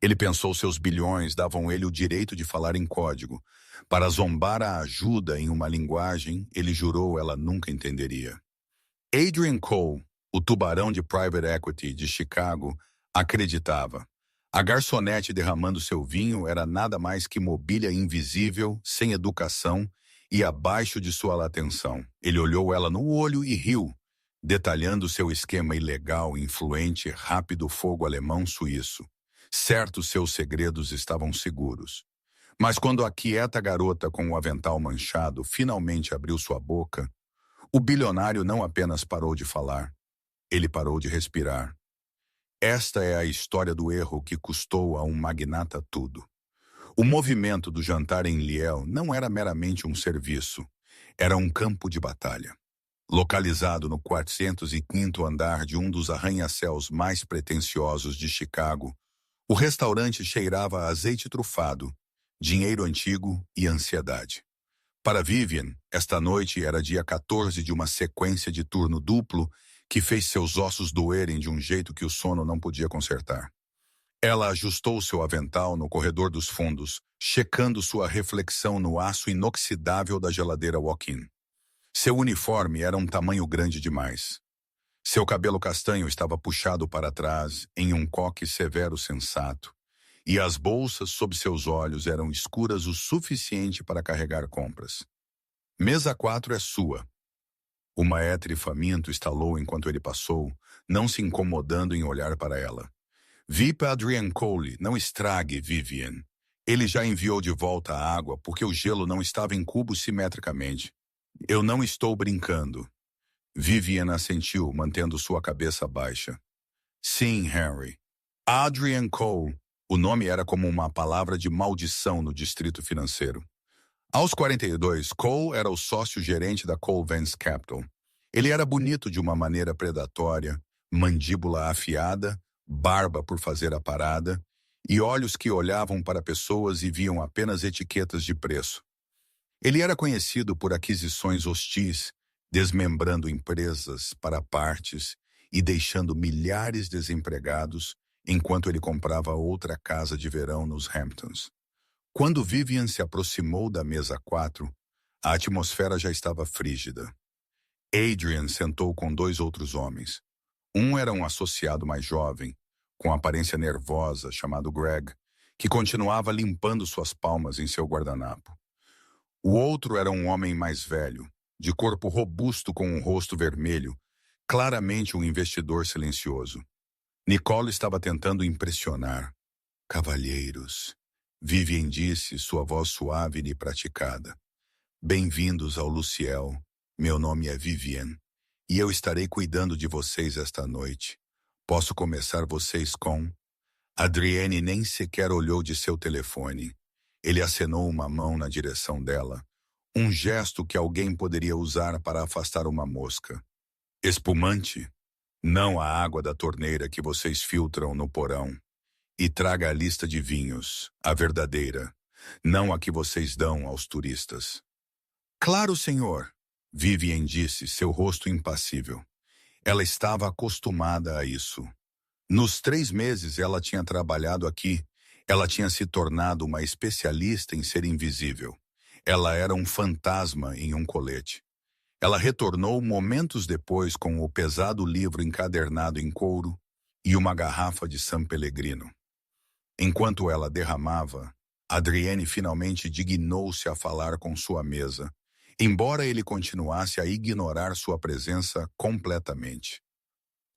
Ele pensou seus bilhões davam ele o direito de falar em código. Para zombar a ajuda em uma linguagem, ele jurou ela nunca entenderia. Adrian Cole, o tubarão de private equity de Chicago, acreditava. A garçonete derramando seu vinho era nada mais que mobília invisível, sem educação e abaixo de sua atenção. Ele olhou ela no olho e riu, detalhando seu esquema ilegal, influente, rápido fogo alemão suíço. Certo, seus segredos estavam seguros. Mas quando a quieta garota com o avental manchado finalmente abriu sua boca, o bilionário não apenas parou de falar, ele parou de respirar. Esta é a história do erro que custou a um magnata tudo. O movimento do jantar em Liel não era meramente um serviço, era um campo de batalha. Localizado no 405º andar de um dos arranha-céus mais pretensiosos de Chicago, o restaurante cheirava a azeite trufado, dinheiro antigo e ansiedade. Para Vivian, esta noite era dia 14 de uma sequência de turno duplo que fez seus ossos doerem de um jeito que o sono não podia consertar. Ela ajustou seu avental no corredor dos fundos, checando sua reflexão no aço inoxidável da geladeira walk-in. Seu uniforme era um tamanho grande demais. Seu cabelo castanho estava puxado para trás em um coque severo sensato, e as bolsas sob seus olhos eram escuras o suficiente para carregar compras. Mesa 4 é sua. O maître faminto estalou enquanto ele passou, não se incomodando em olhar para ela. VIP Adrian Cole, não estrague, Vivian. Ele já enviou de volta a água porque o gelo não estava em cubos simetricamente. Eu não estou brincando. Vivian assentiu, mantendo sua cabeça baixa. Sim, Henry. Adrian Cole. O nome era como uma palavra de maldição no distrito financeiro. Aos 42, Cole era o sócio-gerente da Cole Vance Capital. Ele era bonito de uma maneira predatória, mandíbula afiada, barba por fazer a parada, e olhos que olhavam para pessoas e viam apenas etiquetas de preço. Ele era conhecido por aquisições hostis, desmembrando empresas para partes e deixando milhares desempregados enquanto ele comprava outra casa de verão nos Hamptons. Quando Vivian se aproximou da mesa 4, a atmosfera já estava frígida. Adrian sentou com 2 outros homens. Um era um associado mais jovem, com aparência nervosa, chamado Greg, que continuava limpando suas palmas em seu guardanapo. O outro era um homem mais velho, de corpo robusto com um rosto vermelho, claramente um investidor silencioso. Nicole estava tentando impressionar. Cavalheiros, Vivian disse, sua voz suave e praticada. Bem-vindos ao Luciel. Meu nome é Vivian, e eu estarei cuidando de vocês esta noite. Posso começar vocês com... Adrienne nem sequer olhou de seu telefone. Ele acenou uma mão na direção dela, um gesto que alguém poderia usar para afastar uma mosca. Espumante? Não a água da torneira que vocês filtram no porão. E traga a lista de vinhos, a verdadeira, não a que vocês dão aos turistas. Claro, senhor, Vivian disse, seu rosto impassível. Ela estava acostumada a isso. Nos 3 meses ela tinha trabalhado aqui, ela tinha se tornado uma especialista em ser invisível. Ela era um fantasma em um colete. Ela retornou momentos depois com o pesado livro encadernado em couro e uma garrafa de San Pellegrino. Enquanto ela derramava, Adrienne finalmente dignou-se a falar com sua mesa, embora ele continuasse a ignorar sua presença completamente.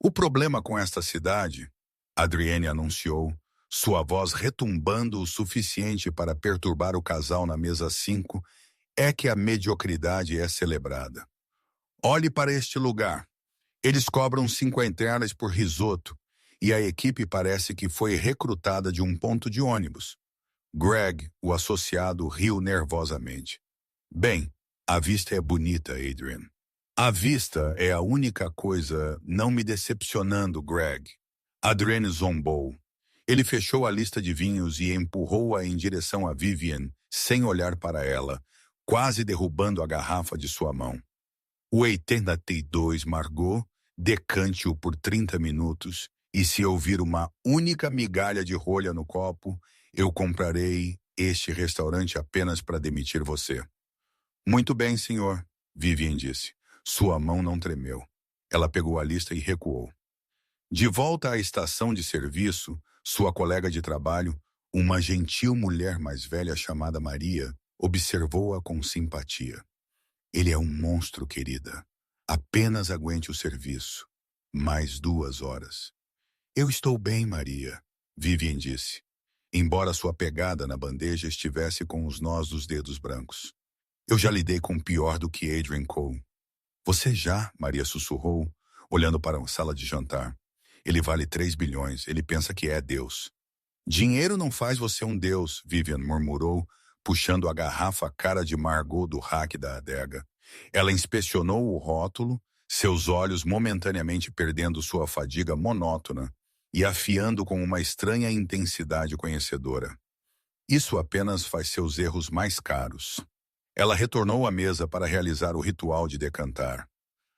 O problema com esta cidade, Adrienne anunciou, sua voz retumbando o suficiente para perturbar o casal na mesa 5, é que a mediocridade é celebrada. Olhe para este lugar. Eles cobram 50 reais por risoto, e a equipe parece que foi recrutada de um ponto de ônibus. Greg, o associado, riu nervosamente. Bem, a vista é bonita, Adrian. A vista é a única coisa não me decepcionando, Greg. Adrienne zombou. Ele fechou a lista de vinhos e empurrou-a em direção a Vivian, sem olhar para ela, quase derrubando a garrafa de sua mão. O 82 Margot, decante-o por 30 minutos E se eu vir uma única migalha de rolha no copo, eu comprarei este restaurante apenas para demitir você. Muito bem, senhor, Vivian disse. Sua mão não tremeu. Ela pegou a lista e recuou. De volta à estação de serviço, sua colega de trabalho, uma gentil mulher mais velha chamada Maria, observou-a com simpatia. Ele é um monstro, querida. Apenas aguente o serviço. Mais 2 horas. Eu estou bem, Maria, Vivian disse, embora sua pegada na bandeja estivesse com os nós dos dedos brancos. Eu já lidei com pior do que Adrian Cole. Você já, Maria sussurrou, olhando para a sala de jantar. Ele vale 3 bilhões, ele pensa que é Deus. Dinheiro não faz você um deus, Vivian murmurou, puxando a garrafa cara de Margot do rack da adega. Ela inspecionou o rótulo, seus olhos momentaneamente perdendo sua fadiga monótona e afiando com uma estranha intensidade conhecedora. Isso apenas faz seus erros mais caros. Ela retornou à mesa para realizar o ritual de decantar.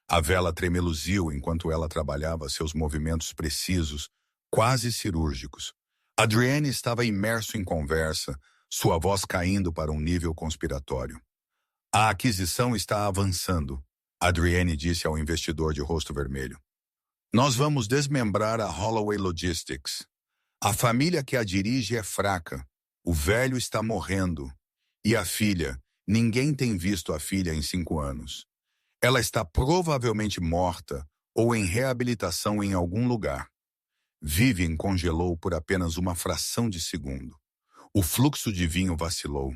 A vela tremeluziu enquanto ela trabalhava seus movimentos precisos, quase cirúrgicos. Adrienne estava imerso em conversa, sua voz caindo para um nível conspiratório. A aquisição está avançando, Adrienne disse ao investidor de rosto vermelho. Nós vamos desmembrar a Holloway Logistics. A família que a dirige é fraca. O velho está morrendo. E a filha, ninguém tem visto a filha em 5 anos. Ela está provavelmente morta ou em reabilitação em algum lugar. Vivian congelou por apenas uma fração de segundo. O fluxo de vinho vacilou.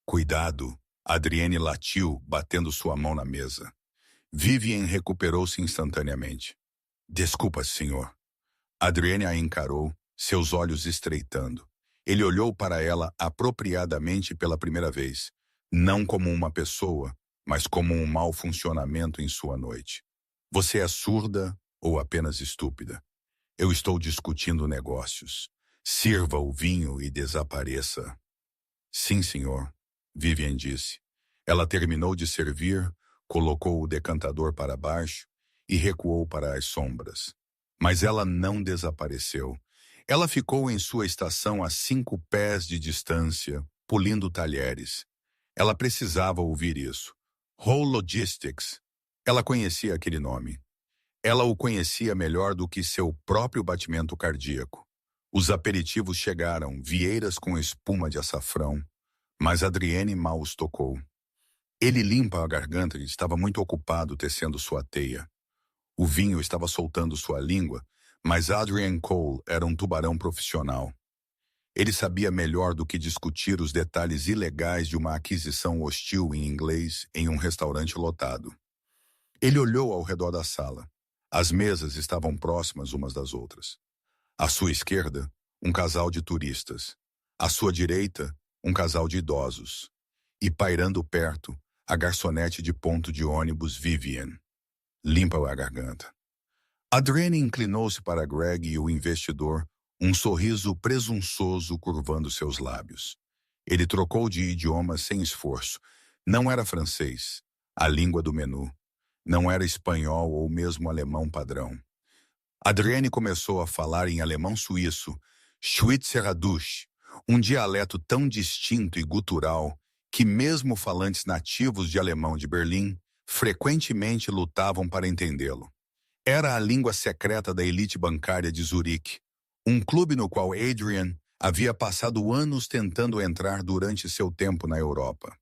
Cuidado, Adrienne latiu, batendo sua mão na mesa. Vivian recuperou-se instantaneamente. Desculpa, senhor. Adrienne a encarou, seus olhos estreitando. Ele olhou para ela apropriadamente pela primeira vez, não como uma pessoa, mas como um mau funcionamento em sua noite. Você é surda ou apenas estúpida? Eu estou discutindo negócios. Sirva o vinho e desapareça. Sim, senhor, Vivian disse. Ela terminou de servir, colocou o decantador para baixo e recuou para as sombras. Mas ela não desapareceu. Ela ficou em sua estação a 5 pés de distância, polindo talheres. Ela precisava ouvir isso. Whole Logistics. Ela conhecia aquele nome. Ela o conhecia melhor do que seu próprio batimento cardíaco. Os aperitivos chegaram, vieiras com espuma de açafrão, mas Adrienne mal os tocou. Ele limpa a garganta e estava muito ocupado tecendo sua teia. O vinho estava soltando sua língua, mas Adrian Cole era um tubarão profissional. Ele sabia melhor do que discutir os detalhes ilegais de uma aquisição hostil em inglês em um restaurante lotado. Ele olhou ao redor da sala. As mesas estavam próximas umas das outras. À sua esquerda, um casal de turistas. À sua direita, um casal de idosos. E pairando perto, a garçonete de ponto de ônibus Vivian. Limpa a garganta. Adrienne inclinou-se para Greg e o investidor, um sorriso presunçoso curvando seus lábios. Ele trocou de idioma sem esforço. Não era francês, a língua do menu. Não era espanhol ou mesmo alemão padrão. Adrienne começou a falar em alemão suíço, Schweizerdeutsch, um dialeto tão distinto e gutural que mesmo falantes nativos de alemão de Berlim frequentemente lutavam para entendê-lo. Era a língua secreta da elite bancária de Zurique, um clube no qual Adrian havia passado anos tentando entrar durante seu tempo na Europa.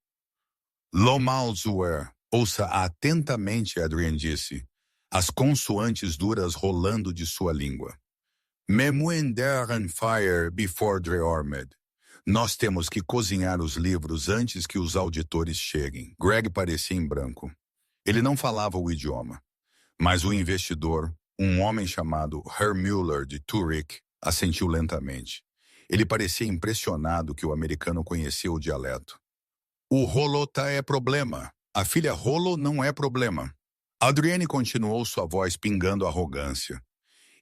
Lomalzuer, ouça atentamente, Adrian disse, as consoantes duras rolando de sua língua. Memuenderen fire before Dreormed. Nós temos que cozinhar os livros antes que os auditores cheguem. Greg parecia em branco. Ele não falava o idioma. Mas o investidor, um homem chamado Herr Müller de Zurich, assentiu lentamente. Ele parecia impressionado que o americano conhecia o dialeto. O rolo tá é problema. A filha rolo não é problema. Adrienne continuou sua voz pingando arrogância.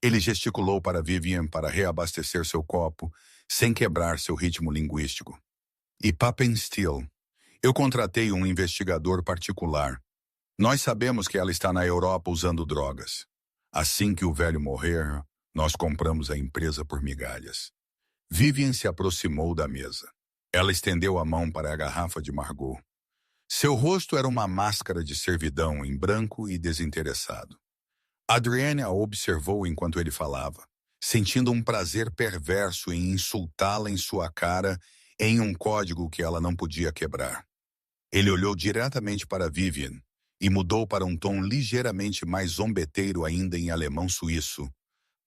Ele gesticulou para Vivian para reabastecer seu copo, sem quebrar seu ritmo linguístico. E Papenstiel. Eu contratei um investigador particular. Nós sabemos que ela está na Europa usando drogas. Assim que o velho morrer, Nós compramos a empresa por migalhas. Vivian se aproximou da mesa. Ela estendeu a mão para a garrafa de Margot. Seu rosto era uma máscara de servidão em branco e desinteressado. Adrienne a observou enquanto ele falava, sentindo um prazer perverso em insultá-la em sua cara em um código que ela não podia quebrar. Ele olhou diretamente para Vivian e mudou para um tom ligeiramente mais zombeteiro ainda em alemão suíço,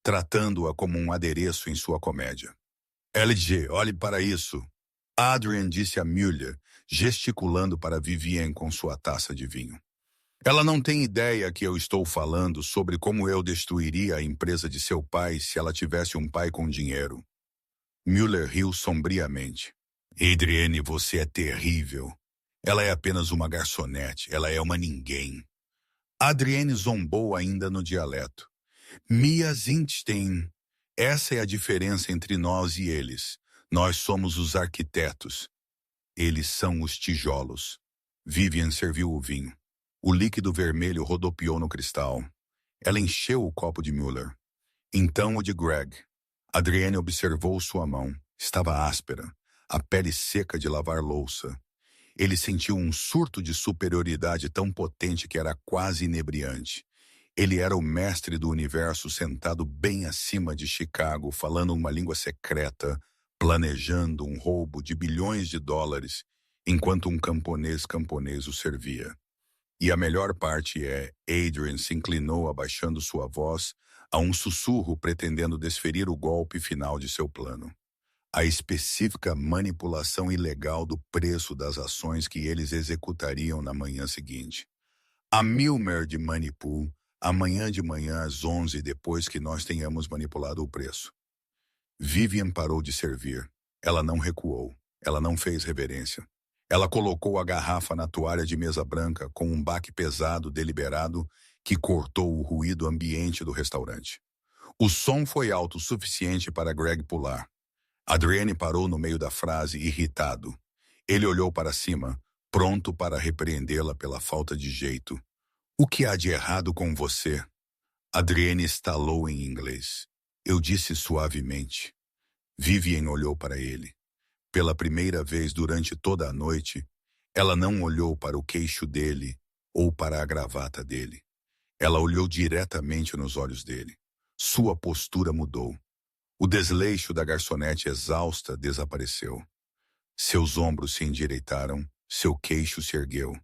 tratando-a como um adereço em sua comédia. LG, olhe para isso. Adrian disse a Müller, gesticulando para Vivian com sua taça de vinho. Ela não tem ideia que eu estou falando sobre como eu destruiria a empresa de seu pai se ela tivesse um pai com dinheiro. Müller riu sombriamente. Adrienne, você é terrível. Ela é apenas uma garçonete, ela é uma ninguém. Adrienne zombou ainda no dialeto. Mia Zindstein. Essa é a diferença entre nós e eles. Nós somos os arquitetos. Eles são os tijolos. Vivian serviu o vinho. O líquido vermelho rodopiou no cristal. Ela encheu o copo de Müller. Então o de Greg. Adrienne observou sua mão. Estava áspera, a pele seca de lavar louça. Ele sentiu um surto de superioridade tão potente que era quase inebriante. Ele era o mestre do universo sentado bem acima de Chicago, falando uma língua secreta, planejando um roubo de bilhões de dólares, enquanto um camponês o servia. E a melhor parte é, Adrian se inclinou abaixando sua voz a um sussurro pretendendo desferir o golpe final de seu plano. A específica manipulação ilegal do preço das ações que eles executariam na manhã seguinte. A Milmer de Moneypool, amanhã de manhã às 11, depois que nós tenhamos manipulado o preço. Vivian parou de servir. Ela não recuou. Ela não fez reverência. Ela colocou a garrafa na toalha de mesa branca com um baque pesado, deliberado, que cortou o ruído ambiente do restaurante. O som foi alto o suficiente para Greg pular. Adrienne parou no meio da frase, irritado. Ele olhou para cima, pronto para repreendê-la pela falta de jeito. O que há de errado com você? Adrienne estalou em inglês. Eu disse suavemente. Vivian olhou para ele. Pela primeira vez durante toda a noite, ela não olhou para o queixo dele ou para a gravata dele. Ela olhou diretamente nos olhos dele. Sua postura mudou. O desleixo da garçonete exausta desapareceu. Seus ombros se endireitaram, seu queixo se ergueu.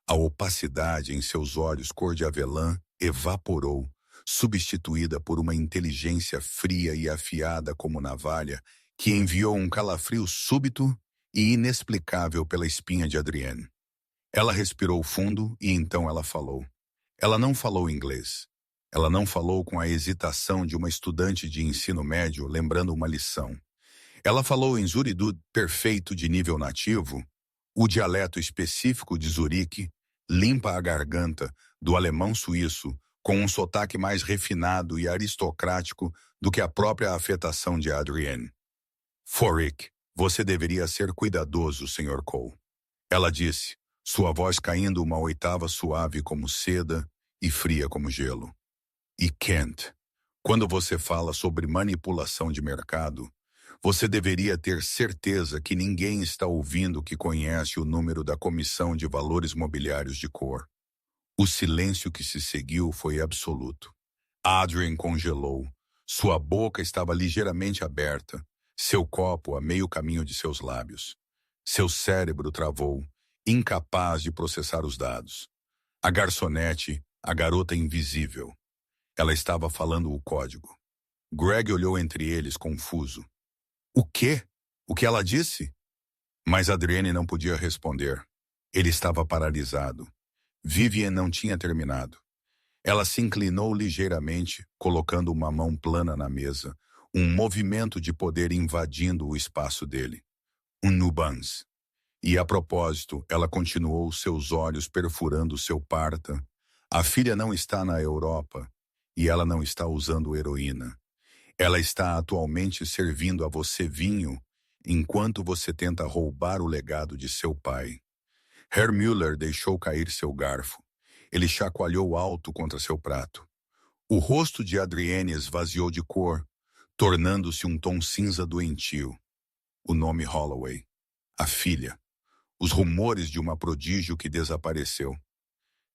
A opacidade em seus olhos cor de avelã evaporou, substituída por uma inteligência fria e afiada como navalha, que enviou um calafrio súbito e inexplicável pela espinha de Adrienne. Ela respirou fundo e então ela falou. Ela não falou inglês. Ela não falou com a hesitação de uma estudante de ensino médio lembrando uma lição. Ela falou em Zuridu perfeito de nível nativo, o dialeto específico de Zurique, limpa a garganta, do alemão suíço, com um sotaque mais refinado e aristocrático do que a própria afetação de Adrienne. Forick, você deveria ser cuidadoso, Sr. Cole. Ela disse, sua voz caindo uma oitava suave como seda e fria como gelo. E Kent, quando você fala sobre manipulação de mercado, você deveria ter certeza que ninguém está ouvindo que conhece o número da Comissão de Valores Mobiliários de Cor. O silêncio que se seguiu foi absoluto. Adrian congelou. Sua boca estava ligeiramente aberta, seu copo a meio caminho de seus lábios. Seu cérebro travou, incapaz de processar os dados. A garçonete, a garota invisível. Ela estava falando o código. Greg olhou entre eles, confuso. O quê? O que ela disse? Mas Adrienne não podia responder. Ele estava paralisado. Vivian não tinha terminado. Ela se inclinou ligeiramente, colocando uma mão plana na mesa, um movimento de poder invadindo o espaço dele. Um nubans. E a propósito, ela continuou seus olhos perfurando seu parta. A filha não está na Europa. E ela não está usando heroína. Ela está atualmente servindo a você vinho, enquanto você tenta roubar o legado de seu pai. Herr Müller deixou cair seu garfo. Ele chacoalhou alto contra seu prato. O rosto de Adrienne esvaziou de cor, tornando-se um tom cinza doentio. O nome Holloway. A filha. Os rumores de uma prodígio que desapareceu.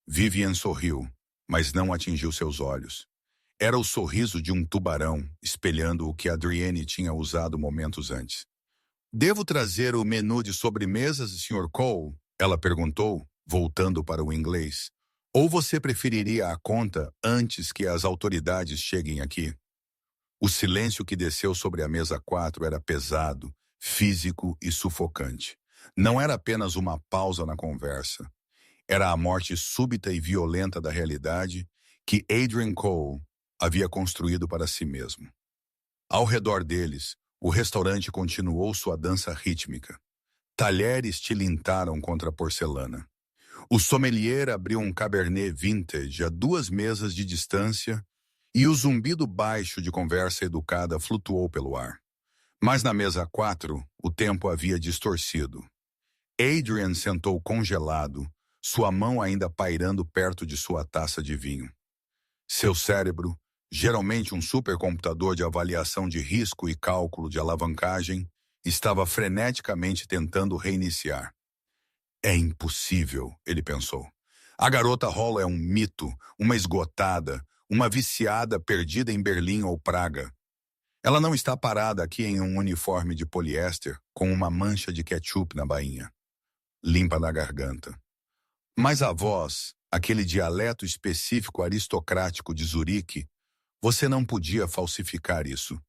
Vivian sorriu, mas não atingiu seus olhos. Era o sorriso de um tubarão, espelhando o que Adrienne tinha usado momentos antes. Devo trazer o menu de sobremesas, Sr. Cole? Ela perguntou, voltando para o inglês. Ou você preferiria a conta antes que as autoridades cheguem aqui? O silêncio que desceu sobre a mesa 4 era pesado, físico e sufocante. Não era apenas uma pausa na conversa. Era a morte súbita e violenta da realidade que Adrian Cole havia construído para si mesmo. Ao redor deles, o restaurante continuou sua dança rítmica. Talheres tilintaram contra a porcelana. O sommelier abriu um Cabernet Vintage a 2 mesas de distância e o zumbido baixo de conversa educada flutuou pelo ar. Mas na mesa 4, o tempo havia distorcido. Adrian sentou congelado, sua mão ainda pairando perto de sua taça de vinho. Seu cérebro, geralmente um supercomputador de avaliação de risco e cálculo de alavancagem, estava freneticamente tentando reiniciar. É impossível, ele pensou. A garota Hall é um mito, uma esgotada, uma viciada perdida em Berlim ou Praga. Ela não está parada aqui em um uniforme de poliéster com uma mancha de ketchup na bainha. Limpa na garganta. Mas a voz, aquele dialeto específico aristocrático de Zurique, você não podia falsificar isso.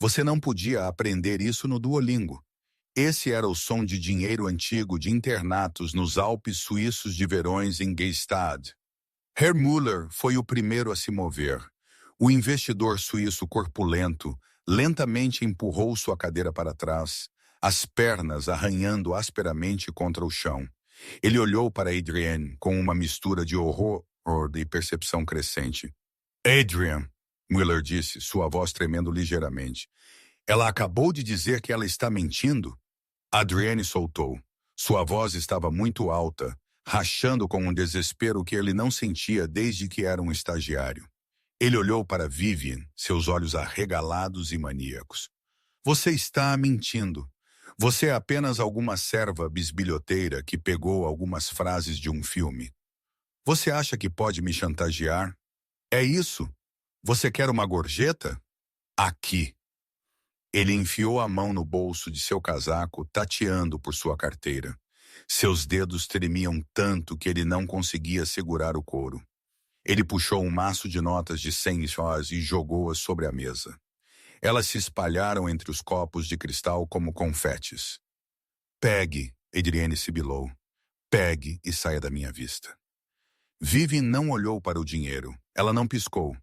Você não podia aprender isso no Duolingo. Esse era o som de dinheiro antigo de internatos nos Alpes suíços de verões em Gstaad. Herr Müller foi o primeiro a se mover. O investidor suíço corpulento lentamente empurrou sua cadeira para trás, as pernas arranhando asperamente contra o chão. Ele olhou para Adrienne com uma mistura de horror e percepção crescente. Adrian, Müller disse, sua voz tremendo ligeiramente. Ela acabou de dizer que ela está mentindo? Adrienne soltou. Sua voz estava muito alta, rachando com um desespero que ele não sentia desde que era um estagiário. Ele olhou para Vivian, seus olhos arregalados e maníacos. Você está mentindo. Você é apenas alguma serva bisbilhoteira que pegou algumas frases de um filme. Você acha que pode me chantagear? É isso? Você quer uma gorjeta? Aqui. Ele enfiou a mão no bolso de seu casaco, tateando por sua carteira. Seus dedos tremiam tanto que ele não conseguia segurar o couro. Ele puxou um maço de notas de 100 sós e jogou-as sobre a mesa. Elas se espalharam entre os copos de cristal como confetes. Pegue, Adrienne sibilou. Pegue e saia da minha vista. Vivian não olhou para o dinheiro. Ela não piscou.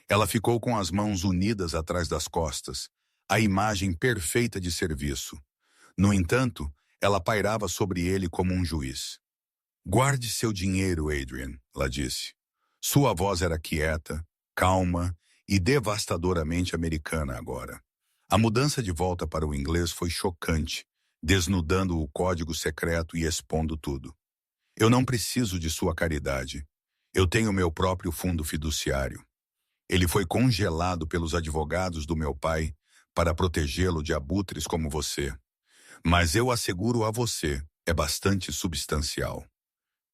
Ela ficou com as mãos unidas atrás das costas, a imagem perfeita de serviço. No entanto, ela pairava sobre ele como um juiz. Guarde seu dinheiro, Adrian, ela disse. Sua voz era quieta, calma e devastadoramente americana agora. A mudança de volta para o inglês foi chocante, desnudando o código secreto e expondo tudo. Eu não preciso de sua caridade. Eu tenho meu próprio fundo fiduciário. Ele foi congelado pelos advogados do meu pai para protegê-lo de abutres como você. Mas eu asseguro a você, é bastante substancial.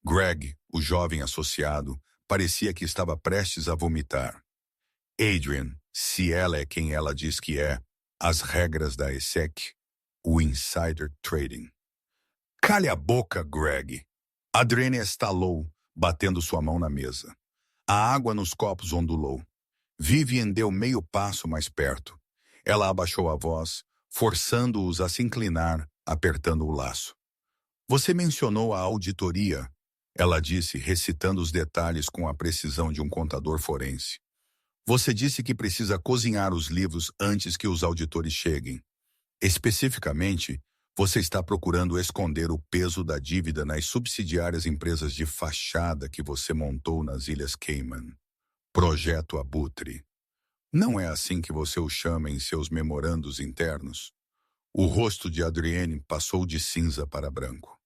Greg, o jovem associado, parecia que estava prestes a vomitar. Adrian, se ela é quem ela diz que é, as regras da ESEC, o insider trading. Cale a boca, Greg. Adrienne estalou, batendo sua mão na mesa. A água nos copos ondulou. Vivian deu meio passo mais perto. Ela abaixou a voz, forçando-os a se inclinar, apertando o laço. Você mencionou a auditoria, ela disse, recitando os detalhes com a precisão de um contador forense. Você disse que precisa cozinhar os livros antes que os auditores cheguem. Especificamente, você está procurando esconder o peso da dívida nas subsidiárias empresas de fachada que você montou nas Ilhas Cayman. Projeto Abutre. Não é assim que você o chama em seus memorandos internos? O rosto de Adrienne passou de cinza para branco.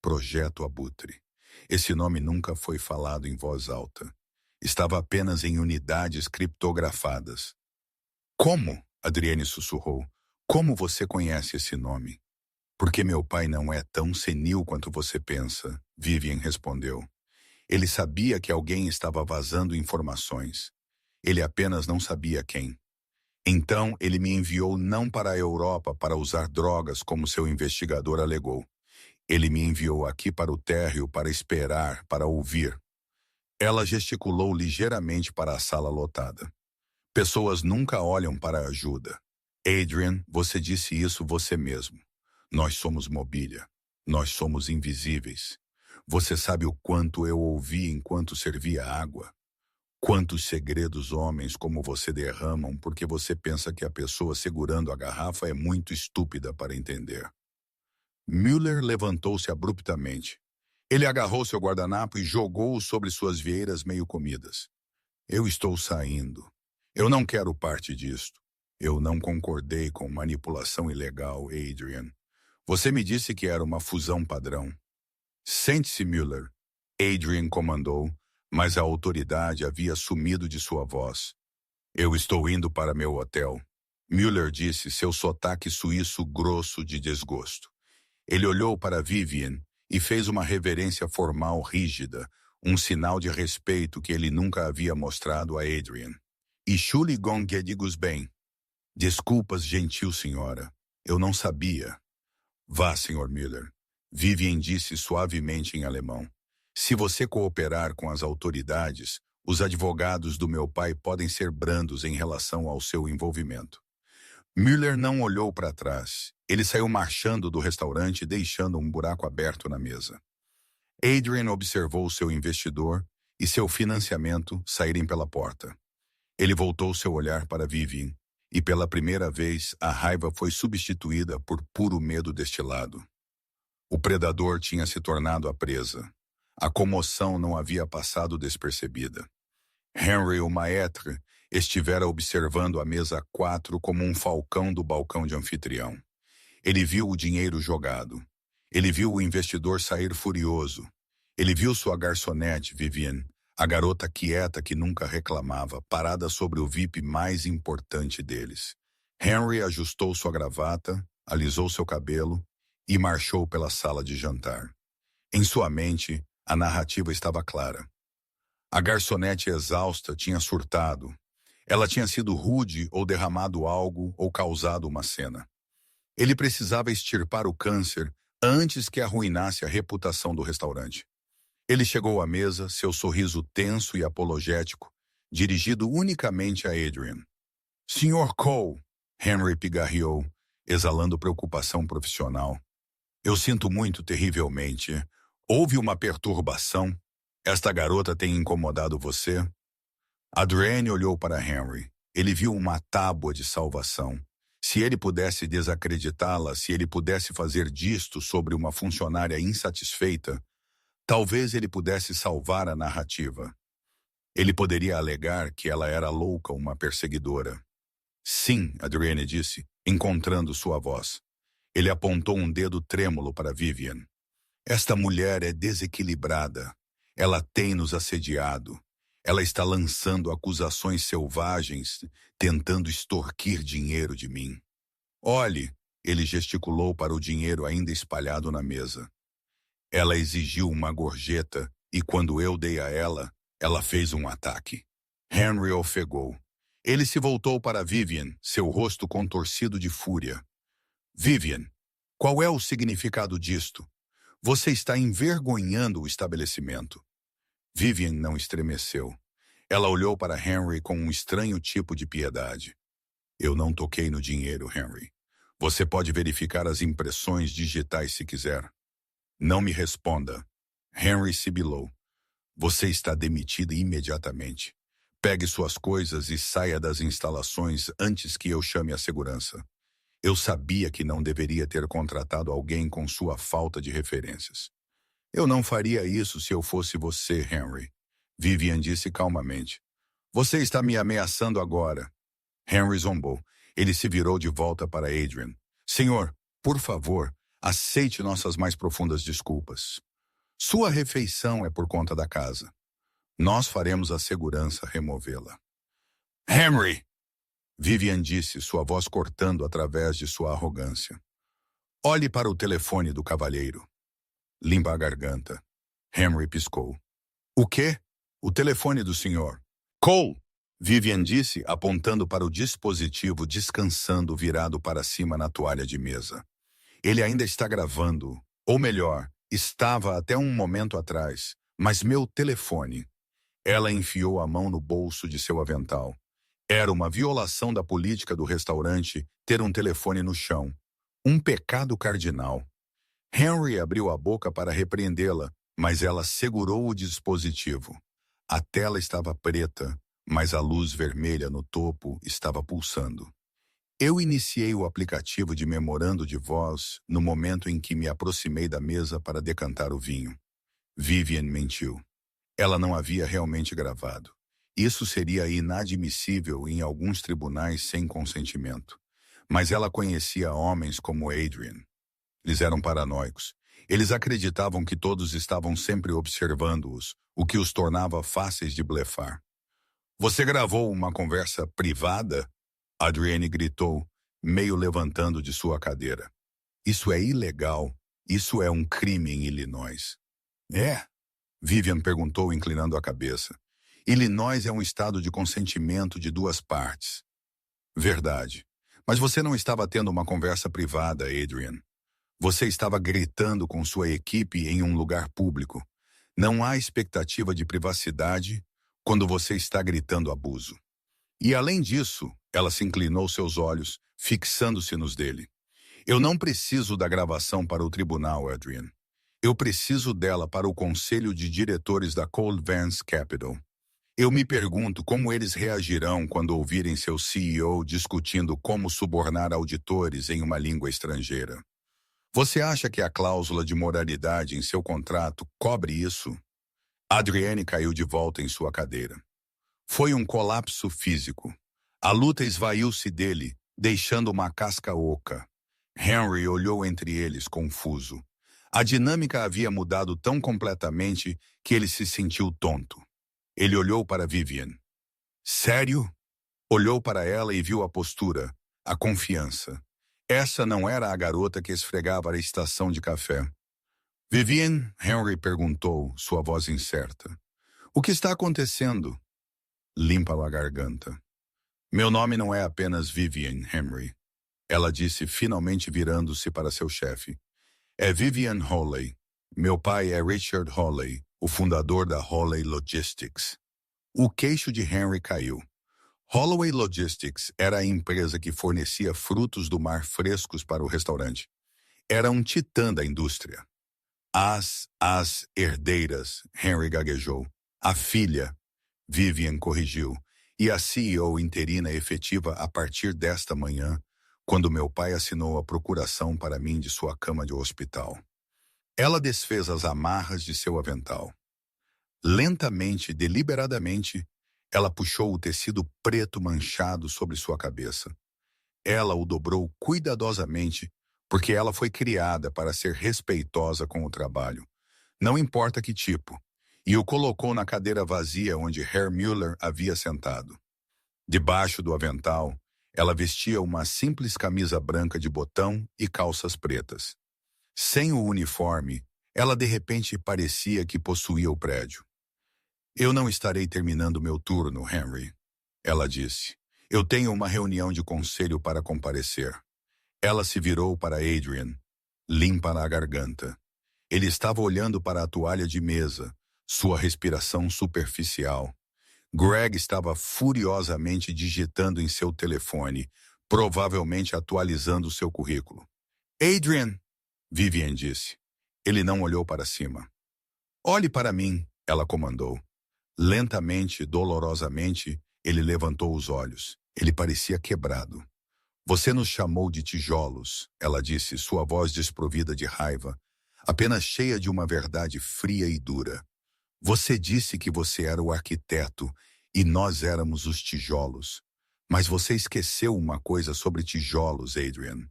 Projeto Abutre. Esse nome nunca foi falado em voz alta. Estava apenas em unidades criptografadas. Como? Adrienne sussurrou. Como você conhece esse nome? Porque meu pai não é tão senil quanto você pensa, Vivian respondeu. Ele sabia que alguém estava vazando informações. Ele apenas não sabia quem. Então, ele me enviou não para a Europa para usar drogas como seu investigador alegou. Ele me enviou aqui para o térreo para esperar, para ouvir. Ela gesticulou ligeiramente para a sala lotada. Pessoas nunca olham para a ajuda. Adrian, você disse isso você mesmo. Nós somos mobília. Nós somos invisíveis. Você sabe o quanto eu ouvi enquanto servia água? Quantos segredos homens como você derramam porque você pensa que a pessoa segurando a garrafa é muito estúpida para entender. Müller levantou-se abruptamente. Ele agarrou seu guardanapo e jogou-o sobre suas vieiras meio comidas. Eu estou saindo. Eu não quero parte disto. Eu não concordei com manipulação ilegal, Adrian. Você me disse que era uma fusão padrão. Sente-se, Müller. Adrian comandou, mas a autoridade havia sumido de sua voz. Eu estou indo para meu hotel. Müller disse, seu sotaque suíço grosso de desgosto. Ele olhou para Vivian e fez uma reverência formal rígida, um sinal de respeito que ele nunca havia mostrado a Adrian. Entschuldigung, digus bem. Desculpas, gentil senhora. Eu não sabia. Vá, Sr. Müller. Vivian disse suavemente em alemão. Se você cooperar com as autoridades, os advogados do meu pai podem ser brandos em relação ao seu envolvimento. Müller não olhou para trás. Ele saiu marchando do restaurante, deixando um buraco aberto na mesa. Adrian observou seu investidor e seu financiamento saírem pela porta. Ele voltou seu olhar para Vivian, e pela primeira vez a raiva foi substituída por puro medo destilado. O predador tinha se tornado a presa. A comoção não havia passado despercebida. Henry, o maître, estivera observando a mesa 4 como um falcão do balcão de anfitrião. Ele viu o dinheiro jogado. Ele viu o investidor sair furioso. Ele viu sua garçonete, Vivian, a garota quieta que nunca reclamava, parada sobre o VIP mais importante deles. Henry ajustou sua gravata, alisou seu cabelo e marchou pela sala de jantar. Em sua mente, a narrativa estava clara. A garçonete exausta tinha surtado. Ela tinha sido rude ou derramado algo ou causado uma cena. Ele precisava extirpar o câncer antes que arruinasse a reputação do restaurante. Ele chegou à mesa, seu sorriso tenso e apologético, dirigido unicamente a Adrian. Sr. Cole, Henry pigarreou, exalando preocupação profissional. Eu sinto muito terrivelmente. Houve uma perturbação? Esta garota tem incomodado você? Adrienne olhou para Henry. Ele viu uma tábua de salvação. Se ele pudesse desacreditá-la, se ele pudesse fazer disto sobre uma funcionária insatisfeita, talvez ele pudesse salvar a narrativa. Ele poderia alegar que ela era louca, uma perseguidora. Sim, Adrienne disse, encontrando sua voz. Ele apontou um dedo trêmulo para Vivian. Esta mulher é desequilibrada. Ela tem nos assediado. Ela está lançando acusações selvagens, tentando extorquir dinheiro de mim. Olhe, ele gesticulou para o dinheiro ainda espalhado na mesa. Ela exigiu uma gorjeta e quando eu dei a ela, ela fez um ataque. Henry ofegou. Ele se voltou para Vivian, seu rosto contorcido de fúria. Vivian, qual é o significado disto? Você está envergonhando o estabelecimento. Vivian não estremeceu. Ela olhou para Henry com um estranho tipo de piedade. Eu não toquei no dinheiro, Henry. Você pode verificar as impressões digitais se quiser. Não me responda. Henry sibilou. Você está demitida imediatamente. Pegue suas coisas e saia das instalações antes que eu chame a segurança. Eu sabia que não deveria ter contratado alguém com sua falta de referências. Eu não faria isso se eu fosse você, Henry. Vivian disse calmamente. Você está me ameaçando agora. Henry zombou. Ele se virou de volta para Adrian. Senhor, por favor, aceite nossas mais profundas desculpas. Sua refeição é por conta da casa. Nós faremos a segurança removê-la. Henry! Vivian disse, sua voz cortando através de sua arrogância. Olhe para o telefone do cavalheiro. Limpa a garganta. Henry piscou. O quê? O telefone do senhor. Cole! Vivian disse, apontando para o dispositivo descansando virado para cima na toalha de mesa. Ele ainda está gravando. Ou melhor, estava até um momento atrás. Mas meu telefone. Ela enfiou a mão no bolso de seu avental. Era uma violação da política do restaurante ter um telefone no chão. Um pecado cardinal. Henry abriu a boca para repreendê-la, mas ela segurou o dispositivo. A tela estava preta, mas a luz vermelha no topo estava pulsando. Eu iniciei o aplicativo de memorando de voz no momento em que me aproximei da mesa para decantar o vinho. Vivian mentiu. Ela não havia realmente gravado. Isso seria inadmissível em alguns tribunais sem consentimento. Mas ela conhecia homens como Adrian. Eles eram paranoicos. Eles acreditavam que todos estavam sempre observando-os, o que os tornava fáceis de blefar. Você gravou uma conversa privada? Adrienne gritou, meio levantando de sua cadeira. Isso é ilegal. Isso é um crime em Illinois. É? Vivian perguntou, inclinando a cabeça. Illinois é um estado de consentimento de duas partes. Verdade. Mas você não estava tendo uma conversa privada, Adrian. Você estava gritando com sua equipe em um lugar público. Não há expectativa de privacidade quando você está gritando abuso. E além disso, ela se inclinou seus olhos, fixando-se nos dele. Eu não preciso da gravação para o tribunal, Adrian. Eu preciso dela para o conselho de diretores da Cole Vance Capital. Eu me pergunto como eles reagirão quando ouvirem seu CEO discutindo como subornar auditores em uma língua estrangeira. Você acha que a cláusula de moralidade em seu contrato cobre isso? Adrienne caiu de volta em sua cadeira. Foi um colapso físico. A luta esvaiu-se dele, deixando uma casca oca. Henry olhou entre eles, confuso. A dinâmica havia mudado tão completamente que ele se sentiu tonto. Ele olhou para Vivian. Sério? Olhou para ela e viu a postura, a confiança. Essa não era a garota que esfregava a estação de café. Vivian, Henry perguntou, sua voz incerta. O que está acontecendo? Limpa a garganta. Meu nome não é apenas Vivian, Henry. Ela disse, finalmente virando-se para seu chefe. É Vivian Holley. Meu pai é Richard Holley, o fundador da Holley Logistics. O queixo de Henry caiu. Holloway Logistics era a empresa que fornecia frutos do mar frescos para o restaurante. Era um titã da indústria. As herdeiras, Henry gaguejou. A filha, Vivian corrigiu. E a CEO interina efetiva a partir desta manhã, quando meu pai assinou a procuração para mim de sua cama de hospital. Ela desfez as amarras de seu avental. Lentamente, deliberadamente, ela puxou o tecido preto manchado sobre sua cabeça. Ela o dobrou cuidadosamente, porque ela foi criada para ser respeitosa com o trabalho, não importa que tipo, e o colocou na cadeira vazia onde Herr Müller havia sentado. Debaixo do avental, ela vestia uma simples camisa branca de botão e calças pretas. Sem o uniforme, ela de repente parecia que possuía o prédio. Eu não estarei terminando meu turno, Henry, ela disse. Eu tenho uma reunião de conselho para comparecer. Ela se virou para Adrian, limpa na garganta. Ele estava olhando para a toalha de mesa, sua respiração superficial. Greg estava furiosamente digitando em seu telefone, provavelmente atualizando seu currículo. Adrian, Vivian disse. Ele não olhou para cima. Olhe para mim, ela comandou. Lentamente, dolorosamente, ele levantou os olhos. Ele parecia quebrado. Você nos chamou de tijolos, ela disse, sua voz desprovida de raiva, apenas cheia de uma verdade fria e dura. Você disse que você era o arquiteto e nós éramos os tijolos. Mas você esqueceu uma coisa sobre tijolos, Adrian.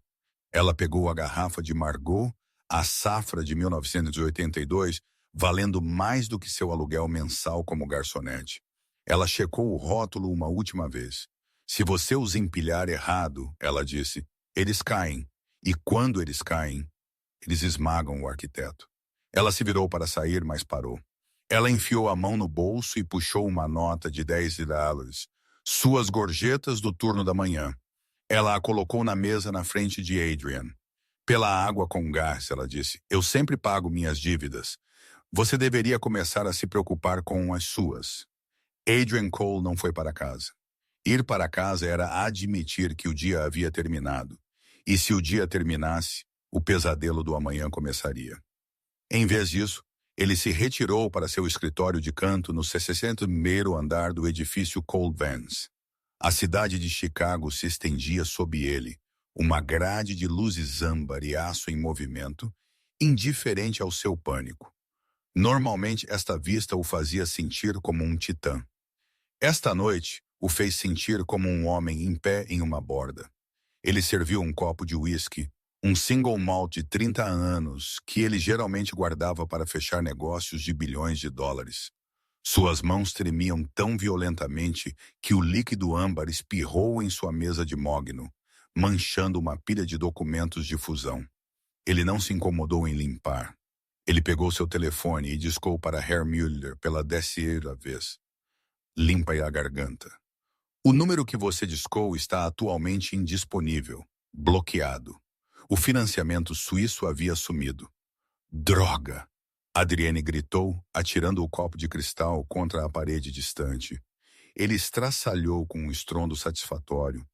Ela pegou a garrafa de Margaux, a safra de 1982, valendo mais do que seu aluguel mensal como garçonete. Ela checou o rótulo uma última vez. Se você os empilhar errado, ela disse, eles caem. E quando eles caem, eles esmagam o arquiteto. Ela se virou para sair, mas parou. Ela enfiou a mão no bolso e puxou uma nota de $10. Suas gorjetas do turno da manhã. Ela a colocou na mesa na frente de Adrian. Pela água com gás, ela disse, eu sempre pago minhas dívidas. Você deveria começar a se preocupar com as suas. Adrian Cole não foi para casa. Ir para casa era admitir que o dia havia terminado. E se o dia terminasse, o pesadelo do amanhã começaria. Em vez disso, ele se retirou para seu escritório de canto no 61º andar do edifício Cole Vance. A cidade de Chicago se estendia sob ele, uma grade de luzes âmbar e aço em movimento, indiferente ao seu pânico. Normalmente esta vista o fazia sentir como um titã. Esta noite o fez sentir como um homem em pé em uma borda. Ele serviu um copo de uísque, um single malt de 30 anos que ele geralmente guardava para fechar negócios de bilhões de dólares. Suas mãos tremiam tão violentamente que o líquido âmbar espirrou em sua mesa de mogno, manchando uma pilha de documentos de fusão. Ele não se incomodou em limpar. Ele pegou seu telefone e discou para Herr Müller pela 10ª vez. Limpa-lhe a garganta. O número que você discou está atualmente indisponível, bloqueado. O financiamento suíço havia sumido. Droga! Adrienne gritou, atirando o copo de cristal contra a parede distante. Ele estraçalhou com um estrondo satisfatório,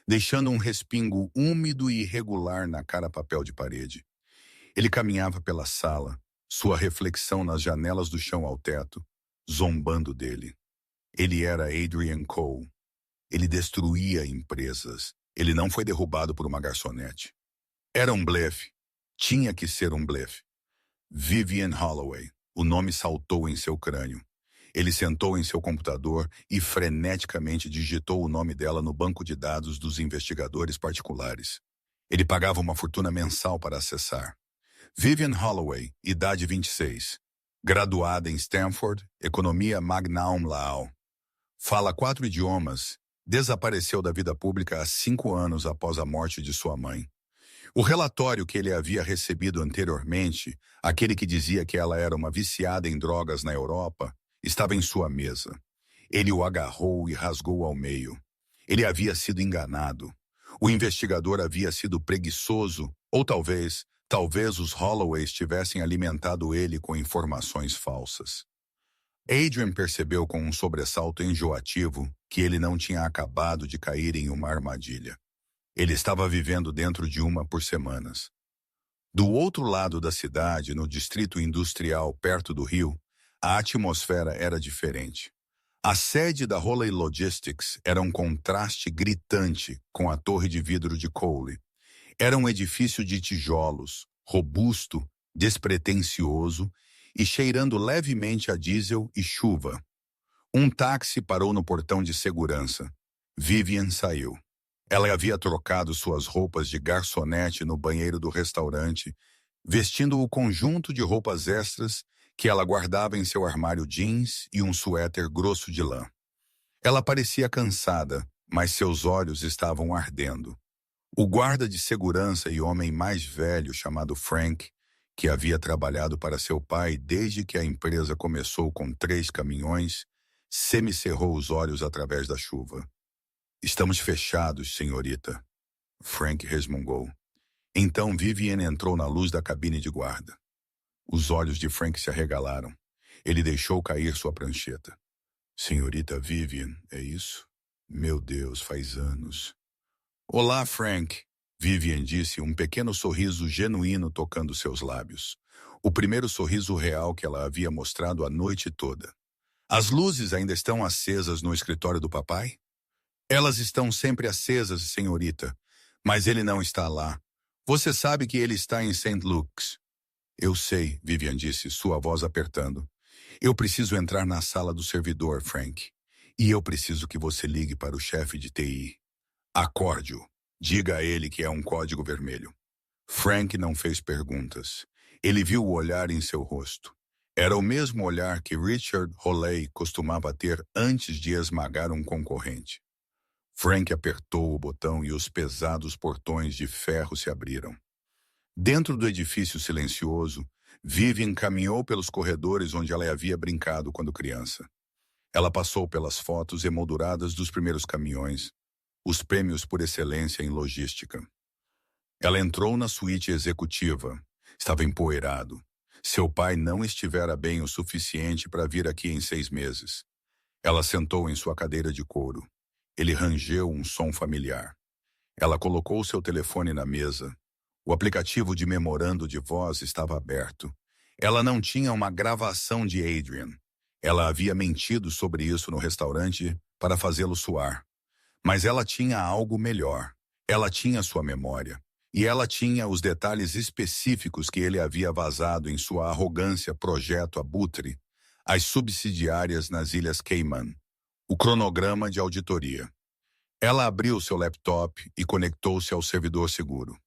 deixando um respingo úmido e irregular na cara-papel de parede. Ele caminhava pela sala, sua reflexão nas janelas do chão ao teto, zombando dele. Ele era Adrian Cole. Ele destruía empresas. Ele não foi derrubado por uma garçonete. Era um blefe. Tinha que ser um blefe. Vivian Holloway. O nome saltou em seu crânio. Ele sentou em seu computador e freneticamente digitou o nome dela no banco de dados dos investigadores particulares. Ele pagava uma fortuna mensal para acessar. Vivian Holloway, idade 26. Graduada em Stanford, economia magna cum laude. Fala 4 idiomas. Desapareceu da vida pública há 5 anos após a morte de sua mãe. O relatório que ele havia recebido anteriormente, aquele que dizia que ela era uma viciada em drogas na Europa, estava em sua mesa. Ele o agarrou e rasgou ao meio. Ele havia sido enganado. O investigador havia sido preguiçoso, ou talvez os Holloways tivessem alimentado ele com informações falsas. Adrian percebeu com um sobressalto enjoativo que ele não tinha acabado de cair em uma armadilha. Ele estava vivendo dentro de uma por semanas. Do outro lado da cidade, no distrito industrial perto do rio, a atmosfera era diferente. A sede da Holley Logistics era um contraste gritante com a torre de vidro de Cole. Era um edifício de tijolos, robusto, despretensioso e cheirando levemente a diesel e chuva. Um táxi parou no portão de segurança. Vivian saiu. Ela havia trocado suas roupas de garçonete no banheiro do restaurante, vestindo o conjunto de roupas extras que ela guardava em seu armário jeans e um suéter grosso de lã. Ela parecia cansada, mas seus olhos estavam ardendo. O guarda de segurança e homem mais velho, chamado Frank, que havia trabalhado para seu pai desde que a empresa começou com 3 caminhões, semicerrou os olhos através da chuva. Estamos fechados, senhorita, Frank resmungou. Então Vivian entrou na luz da cabine de guarda. Os olhos de Frank se arregalaram. Ele deixou cair sua prancheta. Senhorita Vivian, é isso? Meu Deus, faz anos. Olá, Frank, Vivian disse, um pequeno sorriso genuíno tocando seus lábios. O primeiro sorriso real que ela havia mostrado a noite toda. As luzes ainda estão acesas no escritório do papai? Elas estão sempre acesas, senhorita, mas ele não está lá. Você sabe que ele está em St. Luke's. Eu sei, Vivian disse, sua voz apertando. Eu preciso entrar na sala do servidor, Frank. E eu preciso que você ligue para o chefe de TI. Acorde-o. Diga a ele que é um código vermelho. Frank não fez perguntas. Ele viu o olhar em seu rosto. Era o mesmo olhar que Richard Holley costumava ter antes de esmagar um concorrente. Frank apertou o botão e os pesados portões de ferro se abriram. Dentro do edifício silencioso, Vivian caminhou pelos corredores onde ela havia brincado quando criança. Ela passou pelas fotos emolduradas dos primeiros caminhões, os prêmios por excelência em logística. Ela entrou na suíte executiva. Estava empoeirado. Seu pai não estivera bem o suficiente para vir aqui em 6 meses. Ela sentou em sua cadeira de couro. Ele rangeu um som familiar. Ela colocou seu telefone na mesa. O aplicativo de memorando de voz estava aberto. Ela não tinha uma gravação de Adrian. Ela havia mentido sobre isso no restaurante para fazê-lo suar. Mas ela tinha algo melhor. Ela tinha sua memória. E ela tinha os detalhes específicos que ele havia vazado em sua arrogância projeto abutre, as subsidiárias nas Ilhas Cayman, o cronograma de auditoria. Ela abriu seu laptop e conectou-se ao servidor seguro.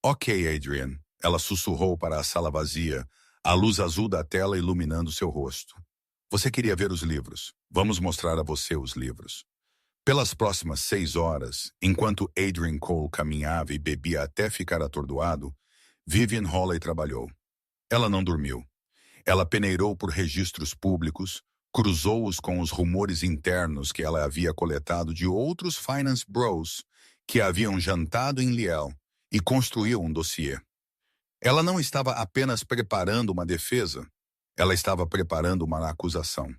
Ok, Adrian, ela sussurrou para a sala vazia, a luz azul da tela iluminando seu rosto. Você queria ver os livros. Vamos mostrar a você os livros. Pelas próximas 6 horas, enquanto Adrian Cole caminhava e bebia até ficar atordoado, Vivian Holley trabalhou. Ela não dormiu. Ela peneirou por registros públicos, cruzou-os com os rumores internos que ela havia coletado de outros finance bros que haviam jantado em Liel e construiu um dossiê. Ela não estava apenas preparando uma defesa, ela estava preparando uma acusação.